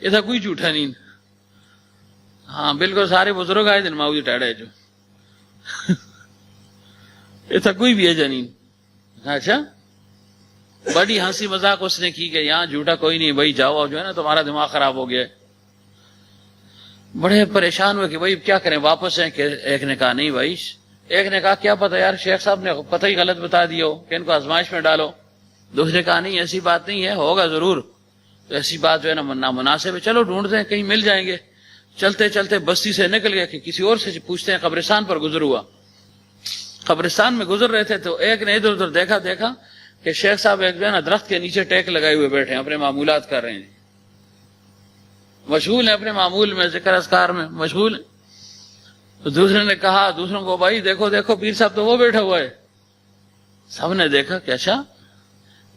یہ تھا کوئی جھوٹا نہیں. ہاں بالکل سارے بزرگ آئے دن ماؤ جی ٹیڑے جو یہ تھا کوئی بھی ہے جنین. اچھا بڑی ہنسی مذاق اس نے کی کہ یہاں جھوٹا کوئی نہیں, بھائی جاؤ جو ہے نا تمہارا دماغ خراب ہو گیا. بڑے پریشان ہوئے کہ بھائی کیا کریں, واپس ہیں. کہ ایک نے کہا نہیں بھائی, ایک نے کہا کیا پتہ یار شیخ صاحب نے پتہ ہی غلط بتا دیا ہو کہ ان کو آزمائش میں ڈالو. دوسرے کہا نہیں ایسی بات نہیں ہے, ہوگا ضرور, تو ایسی بات جو ہے نا نامناسب ہے, چلو ڈھونڈتے ہیں کہیں مل جائیں گے. چلتے چلتے بستی سے نکل گئے کہ کسی اور سے پوچھتے ہیں. قبرستان پر گزر ہوا, قبرستان میں گزر رہے تھے تو ایک نے ادھر ادھر دیکھا کہ شیخ صاحب ایک جو ہے نا درخت کے نیچے ٹیک لگائے ہوئے بیٹھے ہیں, اپنے معمولات کر رہے ہیں, مشغول ہیں اپنے معمول میں, ذکر اذکار میں مشغول ہیں. تو دوسرے نے کہا دوسروں کو, بھائی دیکھو دیکھو پیر صاحب تو وہ بیٹھا ہوا ہے. سب نے دیکھا کہ اچھا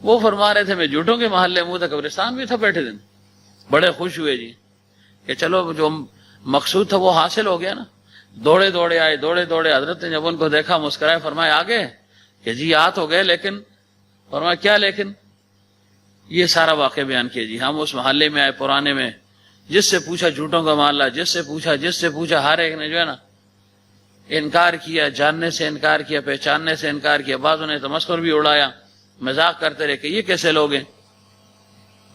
وہ فرما رہے تھے میں جھوٹوں کے محلے منہ تک قبرستان بھی تھا بیٹھے دن. بڑے خوش ہوئے جی کہ چلو جو مقصود تھا وہ حاصل ہو گیا نا. دوڑے دوڑے آئے, دوڑے دوڑے. حضرت نے جب ان کو دیکھا مسکرائے, فرمایا آگے کہ جی آ تو گئے, لیکن فرمایا کیا لیکن, یہ سارا واقعہ بیان کیا جی. ہم اس محلے میں آئے پرانے میں, جس سے پوچھا جھوٹوں کا محلہ, جس سے پوچھا ہر ایک نے جو ہے نا انکار کیا, جاننے سے انکار کیا, پہچاننے سے انکار کیا. بعضوں نے تمسخر بھی اڑایا, مذاق کرتے رہے کہ یہ کیسے لوگ ہیں.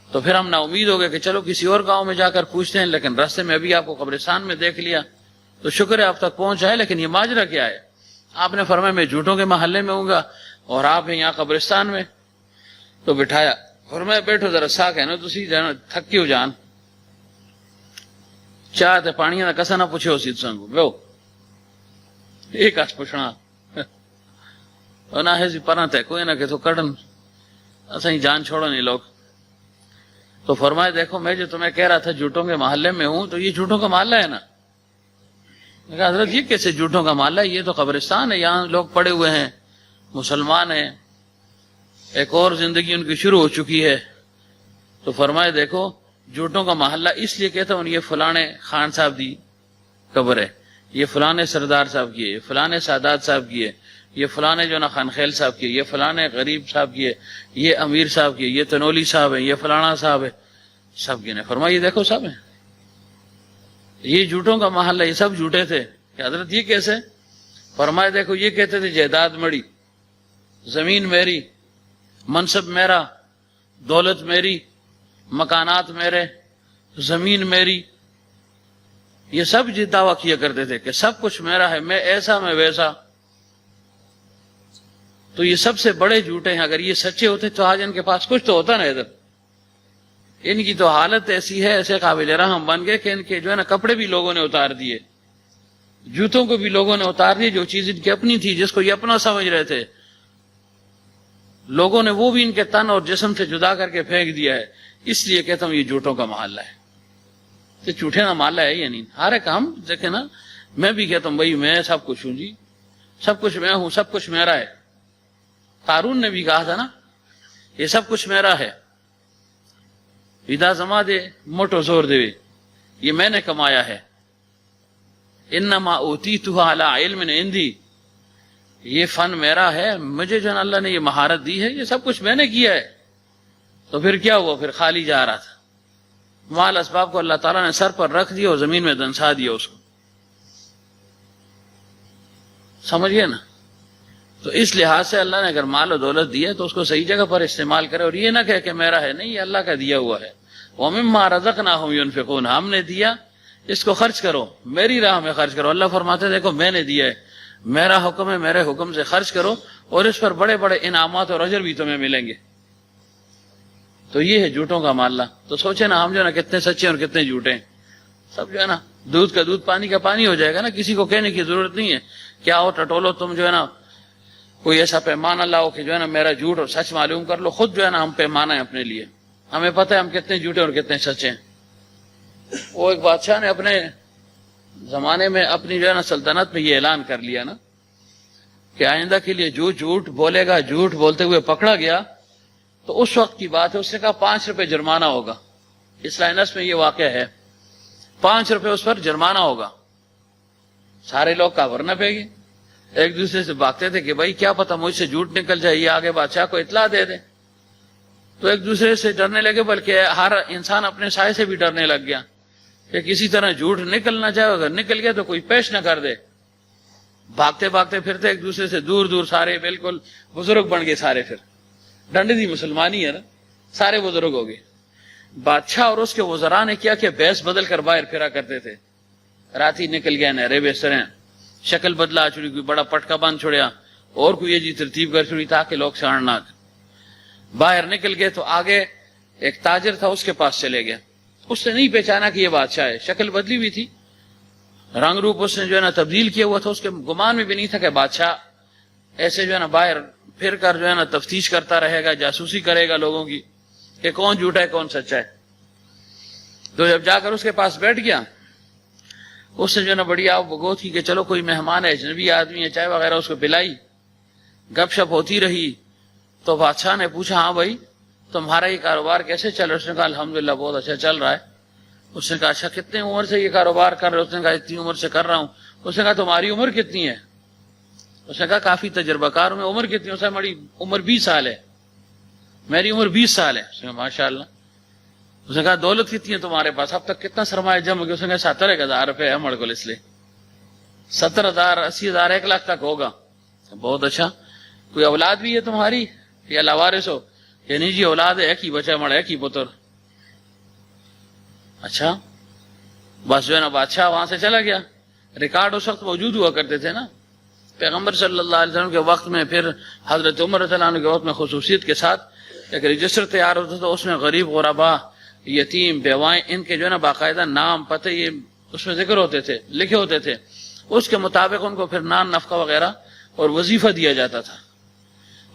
تو پھر ہم نا امید ہو گئے کہ چلو کسی اور گاؤں میں جا کر پوچھتے ہیں, لیکن راستے میں ابھی آپ کو قبرستان میں دیکھ لیا تو شکر ہے آپ تک پہنچ آئے. لیکن یہ ماجرا کیا ہے؟ آپ نے فرمایا میں جھوٹوں کے محلے میں ہوں گا اور آپ ہیں یہاں قبرستان میں. تو بٹھایا, فرمایا بیٹھو ذرا سا کہنا تسی تھکی ہو جان, چاہتے پانی کا کسا نہ پوچھے اسی سنگ بیو ایک آس پوچھنا نہ ہے پرا تے کوئی نہ کہ تو کڈن اسیں جان چھوڑو نہیں لوگ. تو فرمایا دیکھو میں جو تمہیں کہہ رہا تھا جھوٹوں کے محلے میں ہوں، تو یہ جھوٹوں کا محلہ ہے نا۔ میں کہا حضرت یہ کیسے جھوٹوں کا محلہ ہے؟ یہ تو قبرستان ہے، یہاں لوگ پڑے ہوئے ہیں، مسلمان ہیں، ایک اور زندگی ان کی شروع ہو چکی ہے۔ تو فرمائے دیکھو جھوٹوں کا محلہ اس لیے کہتا ہوں، یہ فلانے خان صاحب دی قبر ہے، یہ فلانے سردار صاحب کی ہے، یہ فلانے سادات صاحب کی ہے، یہ فلانے جو نا خان خیل صاحب کی ہے، یہ فلانے غریب صاحب کی ہے، یہ امیر صاحب کی ہے، یہ تنولی صاحب ہے، یہ فلانا صاحب ہے، سب کی نے فرمایا یہ دیکھو سب ہیں، یہ جھوٹوں کا محلہ، یہ سب جھوٹے تھے۔ کہ حضرت یہ کیسے؟ فرمایا دیکھو یہ کہتے تھے جائیداد مڑی، زمین میری، منصب میرا، دولت میری، مکانات میرے، زمین میری، یہ سب جی دعویٰ کیا کرتے تھے کہ سب کچھ میرا ہے، میں ایسا میں ویسا۔ تو یہ سب سے بڑے جھوٹے ہیں۔ اگر یہ سچے ہوتے تو آج ان کے پاس کچھ تو ہوتا نا ادھر۔ ان کی تو حالت ایسی ہے، ایسے قابل رحم بن گئے کہ ان کے جو ہے نا کپڑے بھی لوگوں نے اتار دیے، جوتوں کو بھی لوگوں نے اتار دیے، جو چیز ان کی اپنی تھی، جس کو یہ اپنا سمجھ رہے تھے، لوگوں نے وہ بھی ان کے تن اور جسم سے جدا کر کے پھینک دیا ہے۔ اس لیے کہتا ہوں یہ جھوٹوں کا محلہ ہے۔ تو جھوٹے کا محلہ ہے یا نہیں؟ ہر ایک ہم دیکھیں نا، میں بھی کہتا ہوں بھائی میں سب کچھ ہوں جی، سب کچھ میں ہوں، سب کچھ میرا ہے۔ قارون نے بھی کہا تھا نا یہ سب کچھ میرا ہے، ودا زما دے موٹو زور دے، یہ میں نے کمایا ہے۔ انما اوتیتہ علی علم عندی، یہ فن میرا ہے، مجھے جو اللہ نے یہ مہارت دی ہے، یہ سب کچھ میں نے کیا ہے۔ تو پھر کیا ہوا؟ پھر خالی جا رہا تھا، مال اسباب کو اللہ تعالیٰ نے سر پر رکھ دیا اور زمین میں دنسا دیا اس کو، سمجھئے نا۔ تو اس لحاظ سے اللہ نے اگر مال و دولت دی ہے تو اس کو صحیح جگہ پر استعمال کرے، اور یہ نہ کہے کہ میرا ہے، نہیں، یہ اللہ کا دیا ہوا ہے۔ وَمِمَّا رَزَقْنَاهُمْ يُنْفِقُونَ، ہم نے دیا، اس کو خرچ کرو، میری راہ میں خرچ کرو۔ اللہ فرماتے ہیں دیکھو میں نے دیا ہے، میرا حکم ہے، میرے حکم سے خرچ کرو، اور اس پر بڑے بڑے انعامات اور اجر بھی تمہیں ملیں گے۔ تو یہ ہے جھوٹوں کا محلہ۔ تو سوچے نا ہم جو ہے نا کتنے سچے اور کتنے جھوٹے ہیں۔ سب جو ہے نا دودھ کا دودھ پانی کا پانی ہو جائے گا نا، کسی کو کہنے کی ضرورت نہیں ہے کہ آؤ ٹٹولو، تم جو ہے نا کوئی ایسا پیمانہ لاؤ کہ جو ہے نا میرا جھوٹ اور سچ معلوم کر لو۔ خود جو ہے نا ہم پیمانہ ہیں اپنے لیے، ہمیں پتہ ہے ہم کتنے جھوٹے اور کتنے سچے ہیں۔ وہ ایک بادشاہ نے اپنے زمانے میں اپنی جو ہے نا سلطنت میں یہ اعلان کر لیا نا کہ آئندہ کے لیے جو جھوٹ بولے گا، جھوٹ بولتے ہوئے پکڑا گیا تو اس وقت کی بات ہے، اس نے کہا 5 روپے جرمانہ ہوگا۔ اس لائنس میں یہ واقعہ ہے، 5 روپے اس پر جرمانہ ہوگا۔ سارے لوگ کافرنا پہ گئے، ایک دوسرے سے بھاگتے تھے کہ بھائی کیا پتہ مجھ سے جھوٹ نکل جائے، یہ آگے بادشاہ کو اطلاع دے دے۔ تو ایک دوسرے سے ڈرنے لگے، بلکہ ہر انسان اپنے سائے سے بھی ڈرنے لگ گیا کہ کسی طرح جھوٹ نکلنا چاہے، اگر نکل گیا تو کوئی پیش نہ کر دے۔ بھاگتے بھاگتے پھرتے ایک دوسرے سے دور دور، سارے بالکل بزرگ بن گئے سارے، پھر ڈنڈی دی مسلمانی ہے نا، سارے بزرگ ہو گئے۔ بادشاہ اور اس کے وزراء نے کیا کہ بیس بدل کر باہر پھرا کرتے تھے، رات ہی نکل گیا نہرے بستریں، شکل بدلا چھڑی، کوئی بڑا پٹکا باندھ چھوڑیا اور کوئی یہ جی ترتیب کر چھوڑی تاکہ لوگ سڑنا۔ باہر نکل گئے تو آگے ایک تاجر تھا، اس کے پاس چلے گیا، اس نے نہیں پہچانا کہ یہ بادشاہ ہے، شکل بدلی ہوئی تھی، رنگ روپ اس نے جو ہے نا تبدیل کیا ہوا تھا، اس کے گمان میں بھی نہیں تھا کہ بادشاہ ایسے جو ہے نا باہر پھر کر جو ہے نا تفتیش کرتا رہے گا، جاسوسی کرے گا لوگوں کی کہ کون جھوٹا ہے کون سچا ہے۔ تو جب جا کر اس کے پاس بیٹھ گیا، اس نے جو ہے نا بڑی آب بگوت کی کہ چلو کوئی مہمان ہے، اجنبی آدمی ہے، چائے وغیرہ اس کو پلائی، گپ شپ ہوتی رہی۔ تو بادشاہ نے پوچھا ہاں بھائی تمہارا یہ کاروبار کیسے چل رہا ہے؟ اس نے کہا الحمدللہ بہت اچھا چل رہا ہے۔ اس نے کہا اچھا کتنے عمر سے یہ کاروبار کر رہے ہو؟ اس نے کہا اتنی عمر سے کر رہا ہوں۔ اس نے کہا تمہاری عمر کتنی ہے؟ اس نے کہا کافی تجربہ کار ہوں میں۔ عمر کتنی؟ اس نے میری عمر 20 سال ہے، میری عمر 20 سال ہے۔ اس نے کہا ماشاء اللہ۔ اس نے کہا دولت کتنی ہے تمہارے پاس؟ اب تک کتنا سرمایہ جمع کیا؟ اس نے کہا 70,000 روپے ہے مڑ کو، اس لیے 70,000 80,000 1 لاکھ تک ہوگا۔ بہت اچھا، کوئی اولاد بھی ہے تمہاری یا لاوارث ہو؟ کہ نہیں جی اولاد ہے، ایک ہی بچہ مڑا، ایک ہی پتر۔ اچھا، بس جو ہے نا بادشاہ وہاں سے چلا گیا۔ ریکارڈ اس وقت موجود ہوا کرتے تھے نا، پیغمبر صلی اللہ علیہ وسلم کے وقت میں، پھر حضرت عمر رضی اللہ عنہ کے وقت میں خصوصیت کے ساتھ ایک رجسٹر تیار ہوتا تھا، اس میں غریب غربا، یتیم، بیوائیں، ان کے جو ہے نا باقاعدہ نام پتہ یہ اس میں ذکر ہوتے تھے، لکھے ہوتے تھے۔ اس کے مطابق ان کو پھر نان نفقہ وغیرہ اور وظیفہ دیا جاتا تھا۔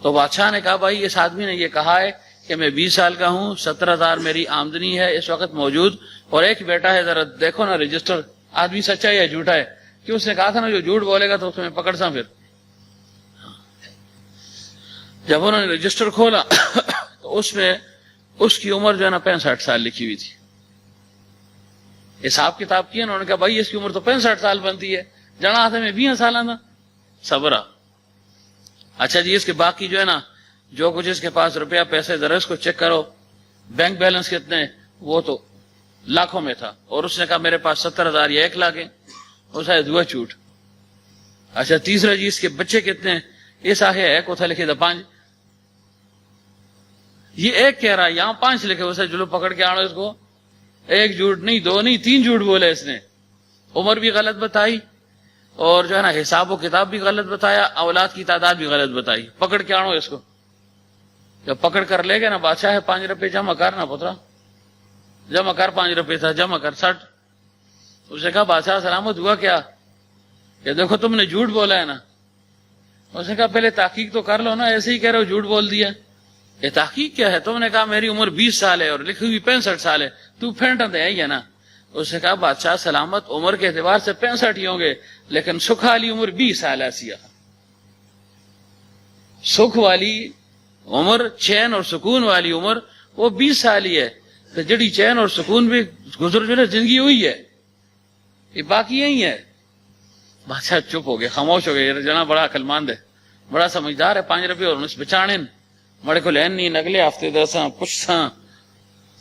تو بادشاہ نے کہا بھائی اس آدمی نے یہ کہا ہے کہ میں 20 سال کا ہوں, 17,000 میری آمدنی ہے اس وقت موجود, اور ایک بیٹا ہے, ذرا دیکھو نا رجسٹر, آدمی سچا ہے یا جھوٹا ہے, کہ اس نے کہا تھا نا جو جھوٹ بولے گا تو اس میں پکڑ سا. پھر جب انہوں نے رجسٹر کھولا تو اس میں اس کی عمر جو ہے نا 65 سال لکھی ہوئی تھی. حساب کتاب کیا, انہوں نے کہا بھائی اس کی عمر تو 65 سال بنتی ہے, جنا آتے میں 20 سال آنا صبرا. اچھا جی, اس کے باقی جو ہے نا جو کچھ اس کے پاس روپیہ پیسے ذرا اس کو چیک کرو, بینک بیلنس کتنے, وہ تو لاکھوں میں تھا, اور اس نے کہا میرے پاس 70,000 یا 1 لاکھ ہے. اس ہے دعا جھوٹ. اچھا تیسرا جی, اس کے بچے کتنے, اس آخر 1 اتھا لکھے تھا 5, یہ 1 کہہ رہا ہے یہاں 5 لکھے. اسے جلو پکڑ کے آنا اس کو, 1 جھوٹ نہیں 2 نہیں 3 جھوٹ بولے اس نے, عمر بھی غلط بتائی اور جو ہے نا حساب و کتاب بھی غلط بتایا, اولاد کی تعداد بھی غلط بتائی. پکڑ کے آنو اس کو. جب پکڑ کر لے گئے نا, بادشاہ ہے 5 روپے جمع کرنا پترا, جمع کر 5 روپے تھا, جمع کر 60. اس نے کہا بادشاہ سلامت ہوا کیا, کہ دیکھو تم نے جھوٹ بولا ہے نا. اس نے کہا پہلے تحقیق تو کر لو نا, ایسے ہی کہہ رہے ہو جھوٹ بول دیا. یہ تحقیق کیا ہے, تم نے کہا میری عمر 20 سال ہے اور لکھی ہوئی 65 سال ہے, تو پھینٹا دے ہے نا. اس نے کہا بادشاہ سلامت عمر کے اعتبار سے 65 ہی ہوں گے, لیکن سکھ والی عمر 20 سال ایسی ہے. سکھ والی عمر, چین اور سکون والی عمر وہ 20 سال ہی ہے. تو جڑی چین اور سکون بھی گزر جو ہے زندگی ہوئی ہے, یہ باقی یہی ہے. بادشاہ چپ ہو گئے, خاموش ہو گئے. جنا بڑا عقل مند ہے, بڑا سمجھدار ہے. 5 روپے اور انس بچانے بڑے کو لین نہیں, اگلے ہفتے دساں پچھساں,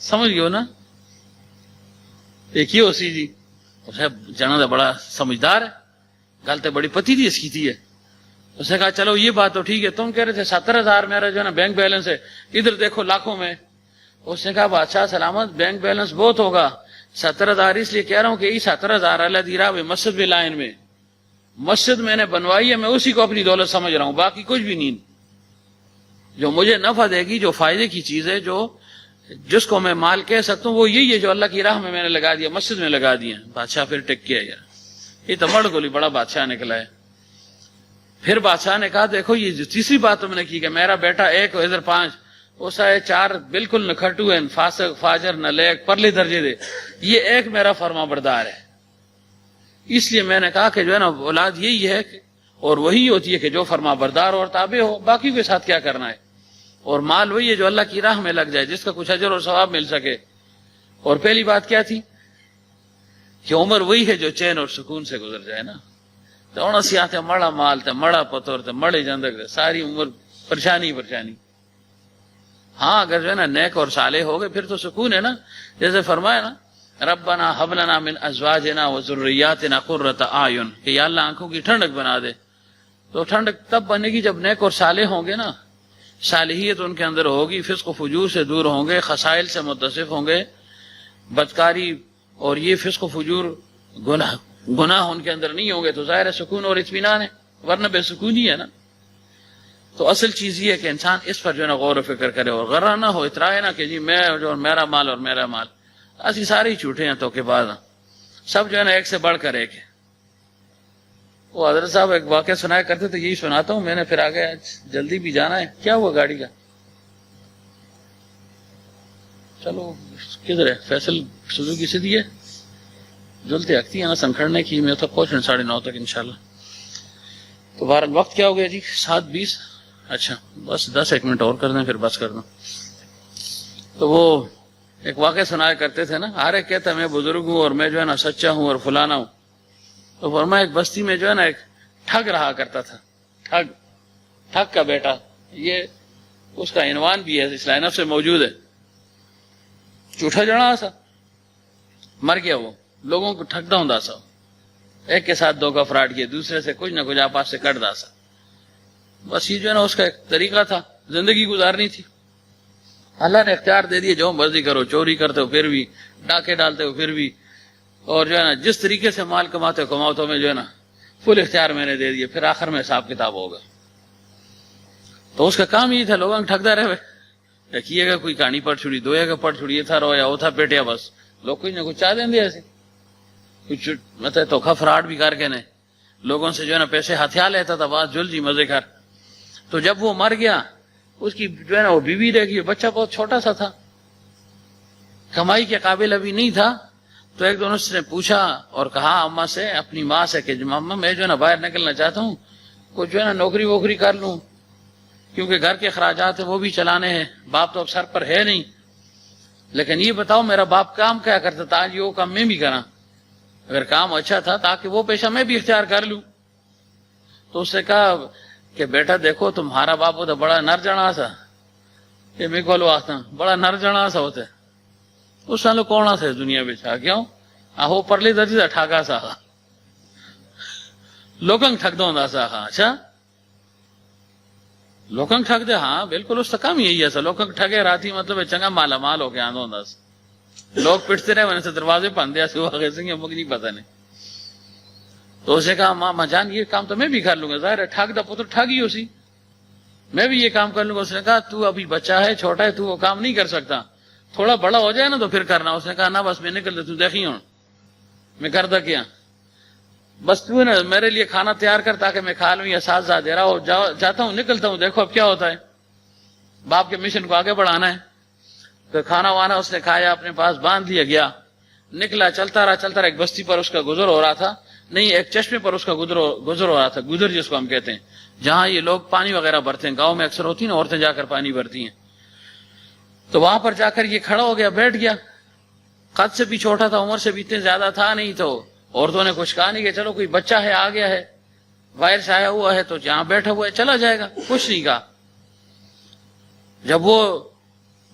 سمجھ گئے نا. ایک ہی ہو سی جی, جنا دا بڑا سمجھدار ہے, گل تو بڑی پتی تھی اس کی تھی ہے. اس نے کہا چلو یہ بات تو ٹھیک ہے, تم کہہ رہے تھے 70,000 میرا جو ہے نا بینک بیلنس ہے, ادھر دیکھو لاکھوں میں. اس نے کہا بادشاہ سلامت بینک بیلنس بہت ہوگا, 70,000 اس لیے کہہ رہا ہوں کہ یہ 70,000 اللہ دیرا مسجد بھی لائن میں, مسجد میں نے بنوائی ہے, میں اسی کو اپنی دولت سمجھ رہا ہوں, باقی کچھ بھی نہیں. جو مجھے نفع دے گی, جو فائدے کی چیز ہے, جو جس کو میں مال کہہ سکتا ہوں وہ یہی ہے جو اللہ کی راہ میں نے لگا دیا, مسجد میں لگا دیا. بادشاہ پھر ٹک کیا یار, یہ تو مڑ گولی بڑا بادشاہ نکلا ہے. پھر بادشاہ نے کہا دیکھو یہ جو تیسری بات تم نے کی کہ میرا بیٹا 1 ادھر 5, اس ہے 4 بالکل نکھٹو ہے, فاسق فاجر نالیک پرلے درجے دے, یہ 1 میرا فرما بردار ہے. اس لیے میں نے کہا کہ جو ہے نا اولاد یہی ہے اور وہی ہوتی ہے کہ جو فرما بردار اور تابع ہو, باقی کے ساتھ کیا کرنا ہے. اور مال وہی ہے جو اللہ کی راہ میں لگ جائے, جس کا کچھ اجر اور ثواب مل سکے. اور پہلی بات کیا تھی کہ عمر وہی ہے جو چین اور سکون سے گزر جائے نا. تو انہوں سے آتے مڑا مال تے مڑا پتور تے مڑے جندگ, ساری عمر پریشانی پریشانی. ہاں اگر جو ہے نا نیک اور صالح ہو گئے پھر تو سکون ہے نا. جیسے فرمایا نا ربنا حب لنا من ازواجنا وذریاتنا قرۃ اعین, کہ یا اللہ آنکھوں کی ٹھنڈک بنا دے. تو ٹھنڈک تب بنے گی جب نیک اور صالح ہوں گے نا, صالحیت ان کے اندر ہوگی, فسق و فجور سے دور ہوں گے, خسائل سے متصف ہوں گے, بدکاری اور یہ فسق و فجور گناہ ان کے اندر نہیں ہوں گے, تو ظاہر ہے سکون اور اطمینان ہے, ورنہ بے سکونی ہے نا. تو اصل چیز یہ ہے کہ انسان اس پر جو ہے نا غور و فکر کرے, اور غرہ نہ ہو, اترائے نہ کہ جی میں جو میرا مال اور میرا مال, ایسی ساری جھوٹے ہیں تو کے بعد سب جو ہے نا ایک سے بڑھ کر ایک ہے. وہ حضرت صاحب ایک واقعہ سنایا کرتے تھے, یہی سناتا ہوں میں نے, پھر آگے جلدی بھی جانا ہے. کیا ہوا گاڑی کا, چلو کدھر ہے, فیصل سوزوکی سے دی ہے, جلتے آگتی ہے نا سنکھڑنے کی, میں تو پہنچنا 9:30 تک انشاءاللہ. تو بہرحال وقت کیا ہو گیا جی, 7:20. اچھا بس 10 منٹ اور کر دیں پھر بس کر دوں. تو وہ ایک واقعہ سنایا کرتے تھے نا, ہر ایک کہتا ہے میں بزرگ ہوں اور میں جو ہے نا سچا ہوں اور فلانا ہوں. تو فرمایا ایک بستی میں جو ہے نا ایک ٹھگ رہا کرتا تھا, ٹھگ کا بیٹا, یہ اس کا عنوان بھی ہے, اس لائن سے موجود ہے. جھوٹا جڑا سا مر گیا, وہ لوگوں کو ٹھگتا ہوں سا, ایک کے ساتھ 2 کا فراڈ کیا, دوسرے سے کچھ نہ کچھ آپس سے کٹ دا سا. بس یہ جو ہے نا اس کا ایک طریقہ تھا زندگی گزارنی تھی. اللہ نے اختیار دے دیا, جو مرضی کرو, چوری کرتے ہو پھر بھی, ڈاکے ڈالتے ہو پھر بھی, اور جو ہے نا جس طریقے سے مال کماتے ہو کماؤ, تو میں جو ہے نا فل اختیار میں نے دے دیا. پھر آخر میں حساب کتاب ہوگا. تو اس کا کام یہ تھا لوگوں کو ٹھگتا رہے, کیے گا کوئی کہانی پڑھ چھوڑی, دوئے گا پڑھ چھوڑی, یہ تھا رو یا وہ تھا پیٹیا, بس لوگ کچھ نہ کچھ چاہ دیں گے ایسے, کچھ مطلب دھوکھا فراڈ بھی کر کے نے لوگوں سے جو ہے نا پیسے ہتھیا لیتا تھا, بات جل جی مزے کر. تو جب وہ مر گیا اس کی جو ہے نا وہ بیوی رہ گئی، بچہ بہت چھوٹا سا تھا، کمائی کے قابل ابھی نہیں تھا. تو ایک دن اس نے پوچھا اور کہا اماں سے، اپنی ماں سے کہ اماں میں جو ہے نا باہر نکلنا چاہتا ہوں، کچھ جو ہے نا نوکری ووکری کر لوں، کیونکہ گھر کے اخراجات ہیں وہ بھی چلانے ہیں، باپ تو اب سر پر ہے نہیں. لیکن یہ بتاؤ میرا باپ کام کیا کرتا تھا، آج وہ کام میں بھی کراں، اگر کام اچھا تھا تاکہ وہ پیشہ میں بھی اختیار کر لوں. تو اس نے کہا کہ بیٹا دیکھو تمہارا باپ ہوتا بڑا نر جنا سا، یہ میں کو آتا بڑا نر جنا سا ہوتا ہے. اس سال کون سا دنیا میں چھا کیوں آہو پرلی درجی دا ٹھاکا سا لوگن ٹھگ دوندا سا. اچھا لوگن ٹھگ دے، ہاں بالکل اس کا کام یہی ہے سا، لوگن ٹھگے راتی مطلب چنگا مالا مال ہو کے آندھ ہوندا سا، لوگ پٹتے رہے سے دروازے پندے سے آگے سے مجھے نہیں پتہ نہیں. تو اسے کہا ماں جان یہ کام تو میں بھی کر لوں گا، ظاہر ہے ٹھگ دا پتر ٹھگ ہی اسی، میں بھی یہ کام کر لوں گا. اس نے کہا تو ابھی بچہ ہے چھوٹا ہے، تو وہ کام نہیں کر سکتا، تھوڑا بڑا ہو جائے نا تو پھر کرنا. اس نے کہا نہ بس میں نکل تو دیکھی ہوں میں کرتا کیا، بس تو نا میرے لیے کھانا تیار کر تاکہ میں کھا لوں، یا ساتھ ساتھ دے رہا ہوں، جاتا ہوں نکلتا ہوں، دیکھو اب کیا ہوتا ہے، باپ کے مشن کو آگے بڑھانا ہے. تو کھانا وانا اس نے کھایا، اپنے پاس باندھ لیا، گیا نکلا، چلتا رہا. ایک بستی پر اس کا گزر ہو رہا تھا، نہیں ایک چشمے پر اس کا گزر ہو رہا تھا، گزر جس کو ہم کہتے ہیں، جہاں یہ لوگ پانی وغیرہ بھرتے ہیں، گاؤں میں اکثر ہوتی ہیں نا عورتیں جا کر پانی بھرتی ہیں. تو وہاں پر جا کر یہ کھڑا ہو گیا، بیٹھ گیا. قد سے بھی چھوٹا تھا، عمر سے بھی اتنے زیادہ تھا نہیں. تو عورتوں نے کچھ کہا نہیں کہ چلو کوئی بچہ ہے آ گیا ہے، باہر سے آیا ہوا ہے تو جہاں بیٹھا ہوا ہے چلا جائے گا، کچھ نہیں کہا. جب وہ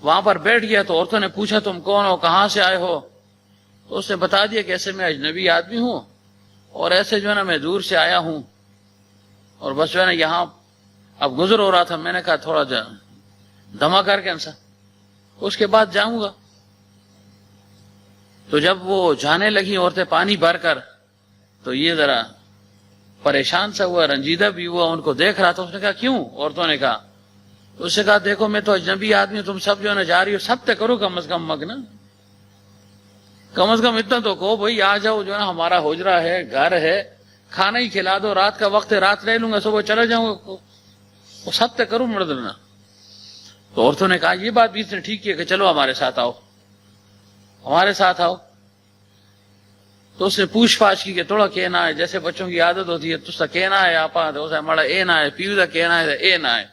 وہاں پر بیٹھ گیا تو عورتوں نے پوچھا تم کون ہو، کہاں سے آئے ہو؟ تو اس نے بتا دیا کہ ایسے میں اجنبی آدمی ہوں اور ایسے جو ہے نا میں دور سے آیا ہوں، اور بس جو ہے نا یہاں اب گزر ہو رہا تھا، میں نے کہا تھوڑا دما کر کے انسا اس کے بعد جاؤں گا. تو جب وہ جانے لگی عورتیں پانی بھر کر، تو یہ ذرا پریشان سا ہوا، رنجیدہ بھی ہوا، ان کو دیکھ رہا تھا. اس نے کہا کیوں؟ عورتوں نے کہا، اس سے کہا دیکھو میں تو اجنبی آدمی ہوں، تم سب جو ہے نا جا رہی ہو، سب تے کرو کم از کم مگنا، کم از کم اتنا تو کہو بھائی آ جاؤ، جو ہے نا ہمارا حجرہ ہے، گھر ہے، کھانا ہی کھلا دو، رات کا وقت ہے، رات رہ لوں گا، صبح چلا جاؤں گا، وہ سب تے کرو مردنا. تو عورتوں نے کہا یہ بات بھی اس نے ٹھیک کی کہ چلو ہمارے ساتھ آؤ، ہمارے ساتھ آؤ. تو اس نے پوچھ پاچھ کی کہ تھوڑا کہنا ہے، جیسے بچوں کی عادت ہوتی ہے، تسا کہنا ہے آپا تو ہمارا اے نہ ہے، پیو دا کہنا ہے اے نہ ہے،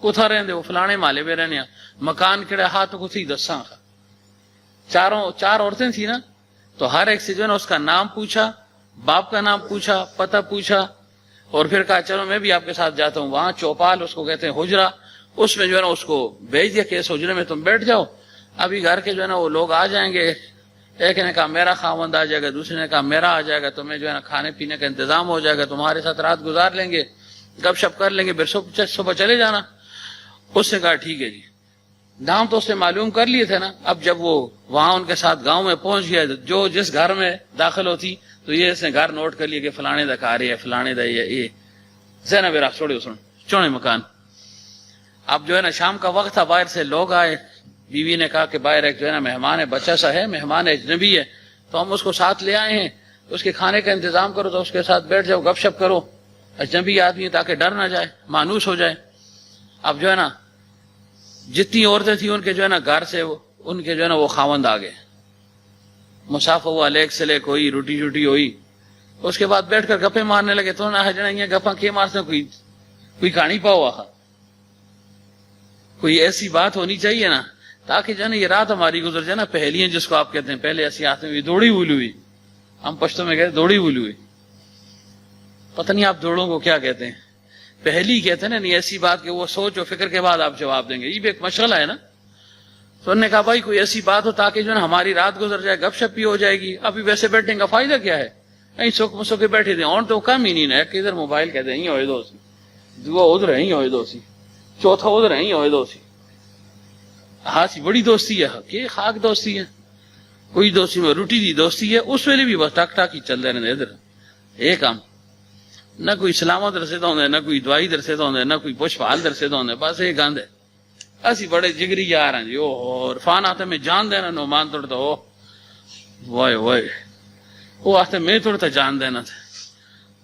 کتھا رہندے وہ فلانے مالے میں رہنے، مکان کڑے ہاتھ کو تھی دساں. چار عورتیں تھیں نا، تو ہر ایک سے جو ہے نا اس کا نام پوچھا، باپ کا نام پوچھا، پتہ پوچھا، اور پھر کہا چلو میں بھی آپ کے ساتھ جاتا ہوں. وہاں چوپال اس کو کہتے ہیں حجرہ، اس میں جو ہے نا اس کو بھیج دیا کہ اس حجرے میں تم بیٹھ جاؤ، ابھی گھر کے جو ہے نا وہ لوگ آ جائیں گے. ایک نے کہا میرا خاوند آ جائے گا، دوسرے نے کہا میرا آ جائے گا، تمہیں جو ہے نا کھانے پینے کا انتظام ہو جائے گا، تمہارے ساتھ رات گزار لیں گے، گپ شپ کر لیں گے، پھر صبح چلے جانا. اس نے کہا ٹھیک ہے جی. نام تو اس نے معلوم کر لیے تھے نا. اب جب وہ وہاں ان کے ساتھ گاؤں میں پہنچ گیا، جو جس گھر میں داخل ہوتی تو یہ اس نے گھر نوٹ کر لیا کہ فلانے دا کار ہے، فلانے دا یہ زینب راہ چھوڑے سن چوڑے مکان. اب جو ہے نا شام کا وقت تھا، باہر سے لوگ آئے، بیوی نے کہا کہ باہر ایک جو ہے نا مہمان ہے، بچہ سا ہے، مہمان ہے، اجنبی ہے، تو ہم اس کو ساتھ لے آئے ہیں، اس کے کھانے کا انتظام کرو، تو اس کے ساتھ بیٹھ جاؤ، گپ شپ کرو، اجنبی آدمی ہے تاکہ ڈر نہ جائے، مانوس ہو جائے. اب جو ہے نا جتنی عورتیں تھیں ان کے جو ہے نا گھر سے ان کے جو ہے نا وہ خاوند آ گئے، مسافہ ہوا، لیک سے لیک ہوئی، روٹی شوٹی ہوئی. اس کے بعد بیٹھ کر گپے مارنے لگے. تو نہ جنا یہ گپاں کے مارتے کوئی کہانی پاؤ آ، کوئی ایسی بات ہونی چاہیے نا تاکہ جو ہے نا یہ رات ہماری گزر جائے نا. پہلیاں جس کو آپ کہتے ہیں، پہلے ایسی آتے ہوئی دوڑی بولی ہوئی، ہم پشتوں میں کہتے دوڑی بولی ہوئی، پتہ نہیں آپ دوڑوں کو کیا کہتے ہیں، پہلی کہتے ہیں نا. نہیں ایسی بات کہ وہ سوچ و فکر کے بعد آپ جواب دیں گے، یہ بھی ایک مشغلہ ہے نا. تو انہوں نے کہا بھائی کوئی ایسی بات ہو تاکہ جو ہے نا ہماری رات گزر جائے، گپ شپ بھی ہو جائے گی. ابھی ویسے بیٹھنے کا فائدہ کیا ہے، نہیں سوکھ مسو کے بیٹھے تھے، اور تو کم ہی نہیں نا، کہ ادھر موبائل کہتے ہیں ہوئے دو سی، دعا ادھر ہی ہوئے دو سی، چوتھا ادھر ہی ہوئے دو سی. ہاں سی بڑی دوستی ہے کہ خاک دوستی ہے، کوئی دوستی میں روٹی دی دوستی ہے. اس ویلے بھی بس ٹک ٹاک ہی چل رہے ادھر ایک کام، نہ کوئی سلامت رسے تو نہ کوئی دوائی درسے تو نہ کوئی پوچھ پال درسے تو بس ایک گند ہے. اسی بڑے جگری یار ہیں جی، اور فان آتے میں جان دینا نو مان توڑتا ہو وائے وائے، وہ آتے میں توڑتا جان دینا تھا.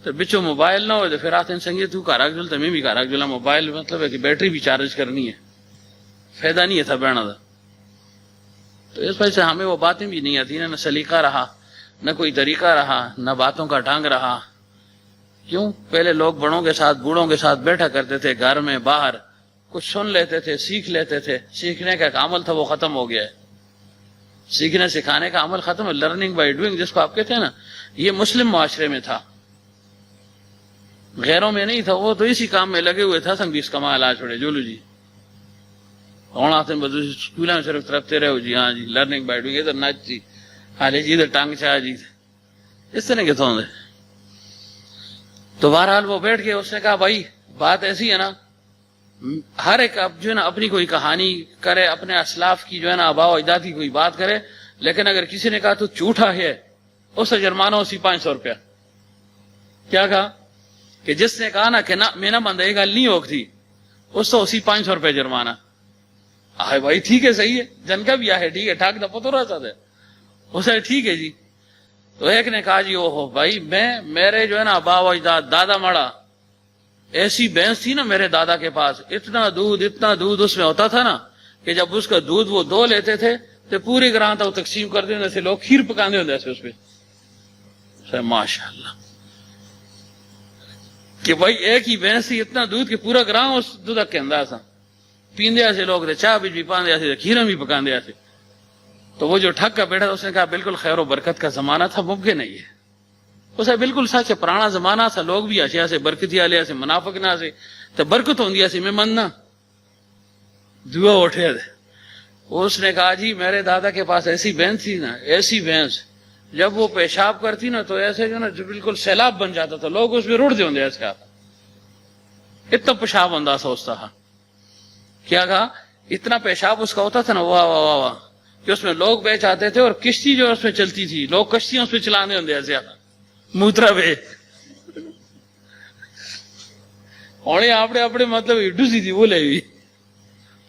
تو بچوں موبائل نہ ہو تو پھر آتے ہیں سنگے تو گھر آگ جلتا، میں بھی گھر آگ جلا. موبائل مطلب ہے کہ بیٹری بھی چارج کرنی ہے. فائدہ نہیں تھا بہنا تھا. تو اس وجہ سے ہمیں وہ باتیں بھی نہیں آتی, نہ سلیقہ رہا, نہ کوئی طریقہ رہا, نہ باتوں کا ڈھنگ رہا. کیوں؟ پہلے لوگ بڑوں کے ساتھ, بوڑھوں کے ساتھ بیٹھا کرتے تھے, گھر میں باہر, کچھ سن لیتے تھے, سیکھ لیتے تھے. سیکھنے کا ایک عمل تھا وہ ختم ہو گیا ہے. سیکھنے سکھانے کا عمل ختم ہے. لرننگ بائی ڈوئنگ جس کو آپ کہتے ہیں نا, یہ مسلم معاشرے میں تھا, غیروں میں نہیں تھا. وہ تو اسی کام میں لگے ہوئے تھا, سنگ 20 کمال آ چھوڑے جولو جی ہونا آتے اسکول میں صرف طرفتے رہو جی, ہاں جی لرننگ بائی ڈوئنگ, ادھر ناچ جی, حالے جی ادھر ٹانگ چاہ جی, اس طرح کے تھے. تو بہرحال وہ بیٹھ کے اس نے کہا بھائی بات ایسی ہے نا, ہر ایک اب جو ہے نا اپنی کوئی کہانی کرے, اپنے اسلاف کی جو ہے نا آباء و اجداد کی کوئی بات کرے, لیکن اگر کسی نے کہا تو جھوٹا ہے, اس سے جرمانہ اسی 500 روپیہ. کیا کہا کہ جس نے کہا نا کہ نہ میں نہ بندے گل نہیں ہوک تھی, اس سے اسی 500 روپے جرمانہ. آئے بھائی ٹھیک ہے, صحیح ہے, جن کا بھی آئے ٹھیک ہے, ٹھاک دپو تو رہا چاہتے اسے ٹھیک ہے جی. تو ایک نے کہا جی اوہو بھائی, میرے جو ہے نا آباء و اجداد دادا مڑا ایسی بھینس تھی نا میرے دادا کے پاس, اتنا دودھ اس میں ہوتا تھا نا کہ جب اس کا دودھ وہ دو لیتے تھے تو پوری گراں تھا وہ تقسیم کر دیں سے لوگ کھیر پکانے ہوتے اس پہ. ماشاء اللہ کہ بھائی ایک ہی بھینس تھی, اتنا دودھ کہ پورا گراں اس دودھ کے انداز تھا, پیندے سے لوگ تھے, چاہ بھی پاندے سے, کھیرا بھی پکاندے سے. تو وہ جو ٹھگ کا بیٹھا اس نے کہا بالکل خیر و برکت کا زمانہ تھا, ممکن نہیں ہے. اسے بالکل سچ ہے, پرانا زمانہ تھا, لوگ بھی اشیاء سے برکتی والے سے منافق نہ سے تو برکت ہوندی سی, میں مننا دعا اٹھے تھے. اس نے کہا جی میرے دادا کے پاس ایسی بھینس تھی نا, ایسی بھینس, جب وہ پیشاب کرتی نا تو ایسے جو نا بالکل سیلاب بن جاتا تھا, لوگ اس میں رڑ دے ہوندے ایسے, اتنا پیشاب انداز سوچتا تھا. کیا کہا اتنا پیشاب اس کا ہوتا تھا نا, واہ واہ واہ واہ, کہ اس میں لوگ بیچ آتے تھے, اور کشتی جو اس میں چلتی تھی, لوگ کشتیاں اس پہ چلانے ہوندے ایسے موترا پہ ہونے اپنے اپنے مطلب ڈوسی تھی بولے بھی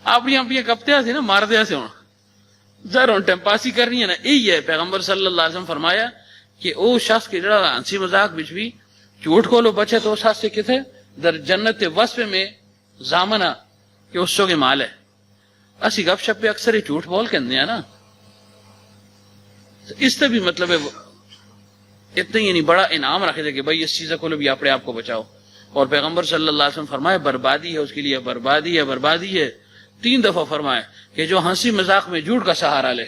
اپنی اپنی کپتیا سے نا مار دیا سے ہونا ضرور ٹائم پاسی کرنی ہے نا. یہی ہے پیغمبر صلی اللہ علیہ وسلم فرمایا کہ او شخص کی جڑا ہنسی مذاق بچ بھی جھوٹ کھولو بچے تو اس شخص سے کتنے در جنت وصف میں زامنہ کہ اس کے مال ہے. اسی گپ شپ پہ اکثر ہی جھوٹ بول کے اندے ہیں نا, اس سے بھی مطلب ہے اتنا ہی نہیں بڑا انعام رکھے تھے کہ بھائی اس چیز کو بھی اپنے آپ کو بچاؤ. اور پیغمبر صلی اللہ علیہ وسلم فرمائے بربادی ہے اس کے لیے, بربادی ہے, بربادی ہے. 3 دفعہ فرمائے کہ جو ہنسی مذاق میں جھوٹ کا سہارا لے,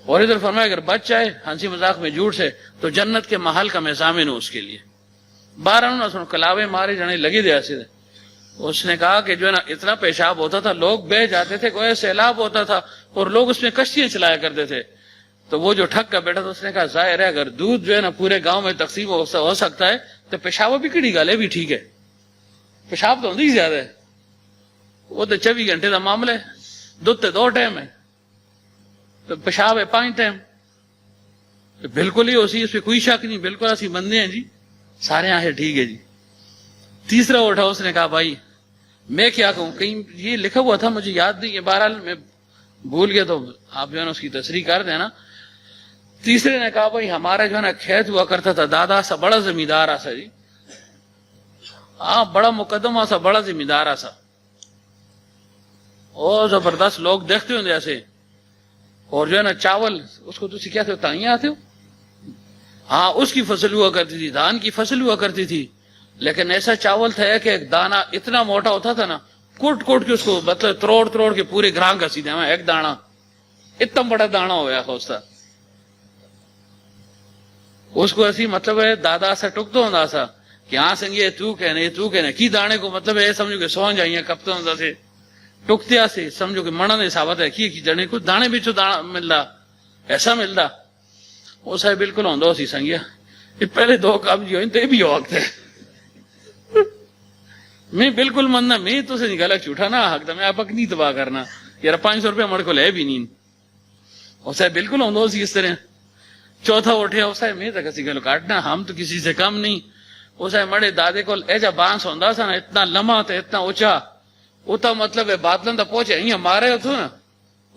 اور ادھر فرمائے اگر بچ جائے ہنسی مذاق میں جھوٹ سے تو جنت کے محل کا میں ضامن ہوں اس کے لیے. 12 کلاوے مارے جانے لگے دے ایسے. اس نے کہا کہ جو ہے نا اتنا پیشاب ہوتا تھا, لوگ بہ جاتے تھے, کوئی سیلاب ہوتا تھا, اور لوگ اس میں کشتیاں چلایا کرتے تھے. تو وہ جو ٹھگ کا بیٹا تھا اس نے کہا ظاہر ہے اگر دودھ جو ہے نا پورے گاؤں میں تقسیم ہو سکتا ہے تو پیشاب بھی کڑی گالے بھی ٹھیک ہے, پیشاب تو ہوندی زیادہ ہے, وہ تو 24 گھنٹے کا معاملہ ہے, دودھ 2 ٹائم ہے تو پیشاب ہے 5 ٹائم, بالکل ہی اسی, اس پہ کوئی شک نہیں, بالکل اسی بندے ہیں جی, سارے آئے ٹھیک ہے جی. تیسرا اٹھا اس نے کہا بھائی میں کیا کہوں, کہیں یہ لکھا ہوا تھا مجھے یاد نہیں ہے, بہرحال میں بھول گیا تو آپ جو ہے نا اس کی تصریح کر دینا. تیسرے نے کہا بھائی ہمارا جو ہے نا کھیت ہوا کرتا تھا, دادا سا بڑا زمیندار آسا جی, ہاں بڑا مقدم آسا, بڑا زمیندار آسا, اور زبردست لوگ دیکھتے ہوں جیسے. اور جو ہے نا چاول اس کو تسی کیا تھے تائیاں آتے ہو, ہاں اس کی فصل ہوا کرتی تھی, دھان کی فصل ہوا کرتی تھی, لیکن ایسا چاول تھا کہ ایک دانہ اتنا موٹا ہوتا تھا نا, کوٹ کوٹ کے اس کو مطلب تروڑ کے پورے گراں کا سیدھے میں ایک دانا, اتنا بڑا دانا ہو گیا خوشتا. اس کو ایسی مطلب ہے دادا سا ٹکتا ہوں سا کہ ہاں سنگے تو کہنے کی دانے کو مطلب ہے سمجھو کہ سون جائیں کپتا ہوں سے ٹکتیا سے سمجھو کہ منہ نے ثابت ہے کی جنے کو دانے بھی چو دانا ملتا ایسا ملتا. وہ سا بالکل ہوندہ اسی سنگیا یہ پہلے 2 کام جو ہیں بھی وقت ہے, میں بالکل مننا, میں تو سے نکالا چھوٹا نہ حق تھا, میں آپ نہیں تباہ کرنا یار 500 روپے ہمارے کو لے بھی نہیں. اسے بالکل ہوندہ اسی اس طرح. چوتھا اٹھے اسے میں تو کسی گلو کاٹنا, ہم تو کسی سے کم نہیں. اسے مڑے دادے کو ایجا بانس ہوندہ سا نا, اتنا لمحہ تھا, اتنا اونچا, اتنا مطلب ہے بادلن تھا پہنچے یہاں مارے ہو نا,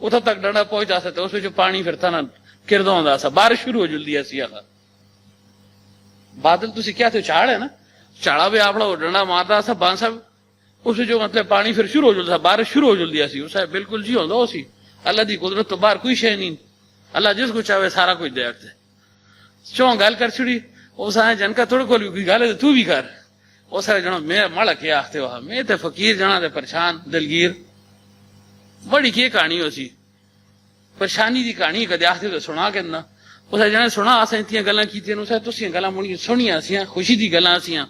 اتنا تک ڈنڈا پہنچ جا سکتے, اس میں جو پانی پھر تھا نا کردہ ہوندہ سا, بارش شروع ہو جلدی ایسی آخا. بادل تو کیا تھے چاڑ ہے نا, چاڑا بھی آپ ڈنڈا مارتا سا بانسا, اس جو مطلب پانی پھر شروع ہو جلتا بارش شروع ہو جلدی سی اس بالکل جی ہوتا اسی اللہ دی قدرت تو باہر کوئی شے نہیں اللہ جس کو چاہے سارا کچھ دے رکھتے چوں گل کر چھڑی اس جن کا تھوڑے کو گل ہے تو بھی کر اس جنا میں مڑ کے آختے ہوا میں تے فقیر جنا تے پریشان دلگیر بڑی کی کہانی ہو سی پریشانی دی کہانی کدے آختے تو سنا کے نہ اس جنے سنا اساں اتنی گلاں کیتیاں اس تسیں گلاں مڑی سنیاں سیاں خوشی دی گلاں سیاں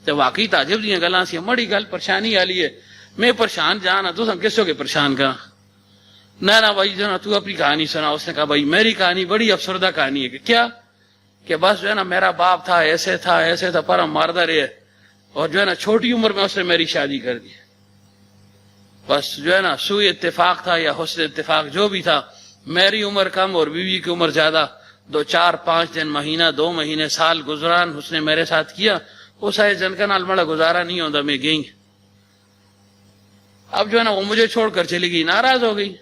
تے واقعی تعجب دی گلاں سیاں مڑی گل پریشانی والی ہے میں پریشان جانا تو ہم کس کے پریشان کراں نہ بھائی جو نا تو اپنی کہانی سنا اس نے کہا بھائی میری کہانی بڑی افسردہ کہانی ہے کہ کیا کہ بس جو ہے نا میرا باپ تھا ایسے تھا پر ہم ماردہ رہے اور جو ہے نا چھوٹی عمر میں اس نے میری شادی کر دی بس جو ہے نا سوئی اتفاق تھا یا حسن اتفاق جو بھی تھا میری عمر کم اور بیوی کی عمر زیادہ 2 4 5 دن مہینہ 2 مہینے سال گزران اس نے میرے ساتھ کیا اس آئے جن کا نال مڑا گزارا نہیں ہوتا میں گئی اب جو ہے نا وہ مجھے چھوڑ کر چلی گئی ناراض ہو گئی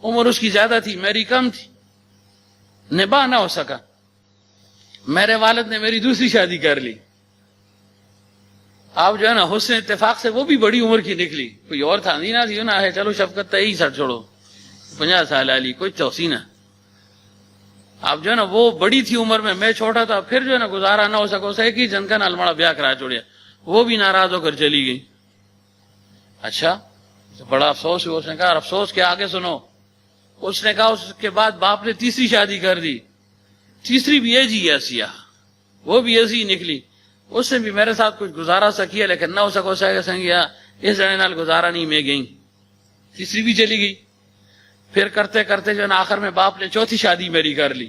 عمر اس کی زیادہ تھی میری کم تھی نباہ نہ ہو سکا میرے والد نے میری دوسری شادی کر لی آپ جو ہے نا حسن اتفاق سے وہ بھی بڑی عمر کی نکلی کوئی اور تھا نہیں نہ تھی نا ہے چلو شفقت تو یہی سر چھوڑو 50 سال والی کوئی چوسی نہ آپ جو ہے نا وہ بڑی تھی عمر میں چھوٹا تھا پھر جو ہے نا گزارا نہ ہو سکا اسے ایک ہی جن کا نال مڑا بیاہ کرا چھوڑیا وہ بھی ناراض ہو کر چلی گئی اچھا تو بڑا افسوس ہوا اس نے کہا افسوس کے آگے سنو اس نے کہا اس کے بعد باپ نے تیسری شادی کر دی تیسری بھی ایسی ہے وہ بھی ایسی ہی نکلی اس نے بھی میرے ساتھ کچھ گزارا سا کیا لیکن نہ ہو سکو سنگیا اس جنے نال گزارا نہیں میں گئی تیسری بھی چلی گئی پھر کرتے کرتے جو نا آخر میں باپ نے چوتھی شادی میری کر لی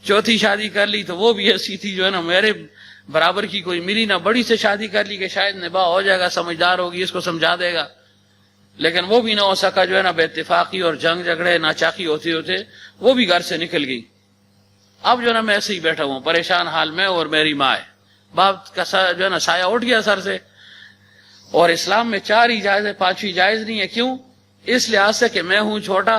چوتھی شادی کر لی تو وہ بھی ایسی تھی جو ہے نا میرے برابر کی کوئی ملی نہ بڑی سے شادی کر لی کہ شاید نباہ ہو جائے گا سمجھدار ہوگی اس کو سمجھا دے گا لیکن وہ بھی نہ ہو سکا جو ہے نا بے اتفاقی اور جنگ جھگڑے ناچاقی ہوتے ہوتے وہ بھی گھر سے نکل گئی اب جو ہے نا میں ایسے ہی بیٹھا ہوں پریشان حال میں اور میری ماں ہے باپ کا جو ہے نا سایہ اٹھ گیا سر سے اور اسلام میں 4 ہی جائز ہے 5ویں جائز نہیں ہے کیوں اس لحاظ سے کہ میں ہوں چھوٹا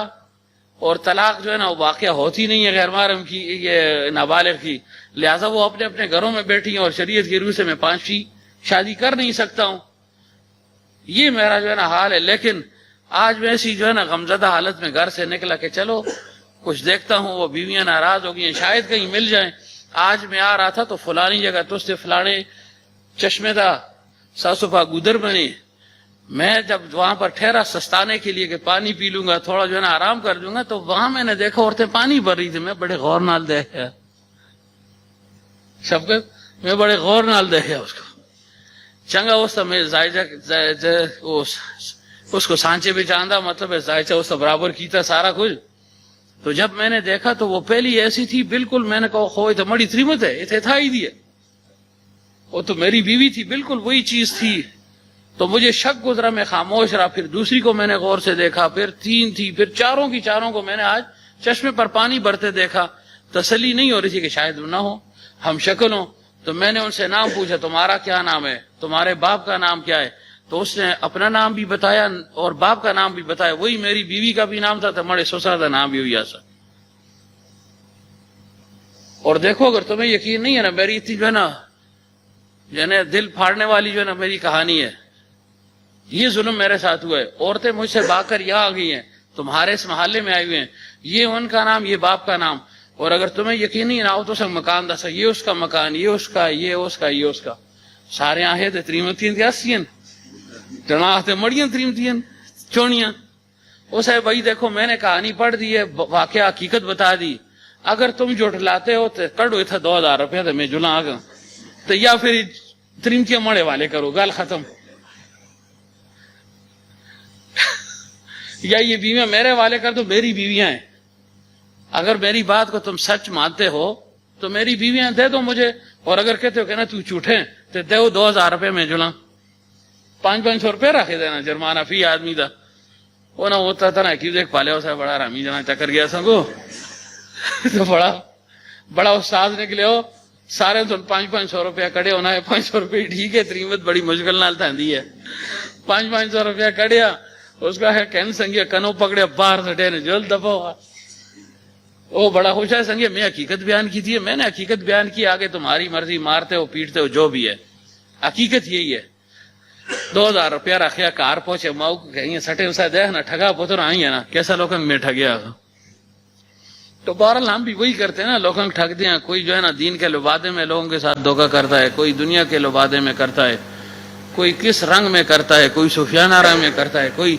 اور طلاق جو ہے نا وہ واقعہ ہوتی نہیں ہے غیر محرم کی یہ نابالغ کی لہٰذا وہ اپنے اپنے گھروں میں بیٹھی ہیں اور شریعت کی روح سے میں 5ویں شادی کر نہیں سکتا ہوں یہ میرا جو ہے نا حال ہے لیکن آج میں ایسی جو ہے نا غمزدہ حالت میں گھر سے نکلا کہ چلو کچھ دیکھتا ہوں وہ بیویاں ناراض ہو گئی ہیں شاید کہیں مل جائیں آج میں آ رہا تھا تو فلانی جگہ تو سے فلانے چشمے تھا ساسوفا گودر بنے میں جب وہاں پر ٹھہرا سستانے کے لیے کہ پانی پی لوں گا تھوڑا جو ہے نا آرام کر دوں گا تو وہاں میں نے دیکھا عورتیں پانی بھر رہی تھی میں بڑے غور نال دیکھا شفقت میں بڑے غور نال دیکھا اس کو چنگا اس میں اس کو سانچے بھی چاندہ مطلب ہے زائچہ اس برابر کیتا سارا کچھ تو جب میں نے دیکھا تو وہ پہلی ایسی تھی بالکل میں نے کہا خوئے تو مڑی تریمت ہے اتنے تھا ہی دیا وہ تو میری بیوی تھی بالکل وہی چیز تھی تو مجھے شک گزرا میں خاموش رہا پھر دوسری کو میں نے غور سے دیکھا پھر 3 تھی پھر چاروں کو میں نے آج چشمے پر پانی بھرتے دیکھا تسلی نہیں ہو رہی تھی کہ شاید نہ ہو ہم شکل ہوں تو میں نے ان سے نام پوچھا تمہارا کیا نام ہے تمہارے باپ کا نام کیا ہے تو اس نے اپنا نام بھی بتایا اور باپ کا نام بھی بتایا وہی میری بیوی کا بھی نام تھا تو مڑے سسرا کا نام بھی ہوئی ایسا اور دیکھو اگر تمہیں یقین نہیں ہے نا میری اتنی جو ہے نا یعنی دل پھاڑنے والی جو ہے نا میری کہانی ہے یہ ظلم میرے ساتھ ہوا ہے عورتیں مجھ سے بھاگ کر یہاں آ گئی ہیں تمہارے اس محلے میں آئی ہوئے ہیں یہ ان کا نام یہ باپ کا نام اور اگر تمہیں یقین نہیں نہ ہو تو سب مکان دسا یہ اس کا مکان یہ اس کا یہ اس کا یہ اس کا سارے آہے تے تریمتین تیاسین ٹنا تے مڑیاں تریمتین چونیاں اس ہے بھائی دیکھو میں نے کہانی پڑھ دی ہے واقعہ حقیقت بتا دی اگر تم جھٹلاتے ہو تو کڈو اتھا 2000 روپے تو میں جلا آگا تو یا پھر تریمتیاں مڑے والے کرو گال ختم یا یہ بیویاں میرے والے کر دو میری بیویاں ہیں اگر میری بات کو تم سچ مانتے ہو تو میری بیویاں دے دو مجھے اور اگر کہتے ہو کہ نا تو جھوٹے تو دے 2000 روپے میں جلا 500 روپے رکھے دینا جرمانہ فی آدمی دا وہ نہ ہوتا تھا نا کیوں دیکھ پالے ہو سا بڑا رامی جنا چکر گیا سنگو تو بڑا استاد نکلے ہو سارے تو 500 روپیہ کڑے ہونا ہے 500 روپے ٹھیک ہے تریمت بڑی مشکل نال تھا دی ہے 500 روپیہ کڑیا اس کا ہے کہن سنگیا کنو پکڑے باہر سٹے نے جل دفع ہوا وہ بڑا خوش ہے سنگیا میں حقیقت بیان کی تھی میں نے حقیقت بیان کی آگے تمہاری مرضی مارتے ہو پیٹتے ہو جو بھی ہے حقیقت یہی ہے 2000 رکھیا کار پہنچے ماؤ کہیں سٹے اسے دیکھ نا ٹھگا پتر آئی ہے نا کیسا لوگوں میں ٹھگیا. تو بہرحال ہم بھی وہی کرتے ہیں نا, لوگوں کو ٹھگ دیں. کوئی جو ہے نا دین کے لبادے میں لوگوں کے ساتھ دھوکہ کرتا ہے, کوئی دنیا کے لبادے میں کرتا ہے, کوئی کس رنگ میں کرتا ہے, کوئی صوفیانہ رنگ میں کرتا ہے, کوئی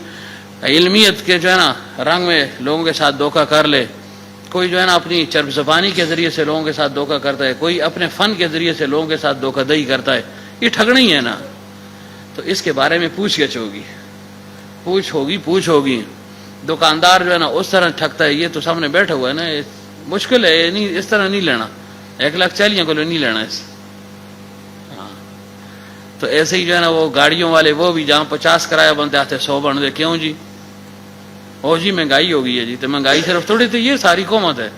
علمیت کے جو ہے نا رنگ میں لوگوں کے ساتھ دھوکہ کر لے, کوئی جو ہے نا اپنی چرب زبانی کے ذریعے سے لوگوں کے ساتھ دھوکہ کرتا ہے, کوئی اپنے فن کے ذریعے سے لوگوں کے ساتھ دھوکہ دہی کرتا ہے. یہ ٹھگنا ہی ہے نا. تو اس کے بارے میں پوچھ گچھ ہوگی, پوچھ ہوگی. دکاندار جو ہے نا اس طرح ٹھگتا ہے, یہ تو سامنے بیٹھا ہوا ہے نا, مشکل ہے, یہ نہیں اس طرح نہیں لینا. 1,40,000 کو نہیں لینا اس. ہاں تو ایسے ہی جو ہے نا وہ گاڑیوں والے وہ بھی جہاں 50 کرایہ بنتے آتے 100 بن دے. کیوں جی؟ او جی مہنگائی ہو گئی ہے جی. تو مہنگائی صرف تھوڑی تھی, یہ ساری قومت ہے.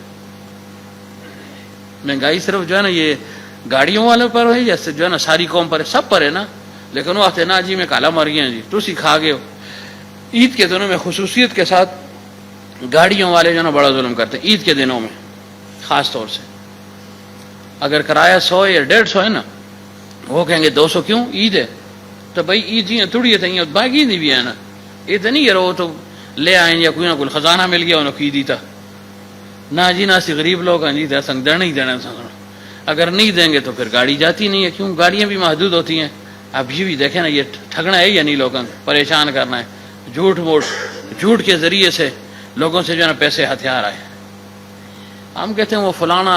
مہنگائی صرف جو ہے نا یہ گاڑیوں والوں پر ہے یا جو ہے نا ساری قوم پر ہے؟ سب پر ہے نا. لیکن وہ آتے نا جی میں کالا مر گیا جی, تسی کھا گئے ہو. عید کے دنوں میں خصوصیت کے ساتھ گاڑیوں والے جو ہے نا بڑا ظلم کرتے ہیں عید کے دنوں میں خاص طور سے. اگر کرایہ 100 یا 150 ہے نا, وہ کہیں گے 200 کیوں, عید ہے. تو بھائی عید جی تھوڑی ہے, باقی نہیں بھی ہے نا. یہ تو نہیں ہے وہ تو لے آئیں یا کوئی نہ کوئی خزانہ مل گیا انہوں کی دیتا. نہ جی نہ سی غریب لوگ ہیں جی سنگ دینا ہی دینا سنگنا. اگر نہیں دیں گے تو پھر گاڑی جاتی نہیں ہے. کیوں؟ گاڑیاں بھی محدود ہوتی ہیں. اب یہ بھی دیکھیں نا, یہ ٹھگنا ہے یا نہیں, لوگوں کو پریشان کرنا ہے. جھوٹ کے ذریعے سے لوگوں سے جو ہے نا پیسے ہتھیار آئے. ہم کہتے ہیں وہ فلانا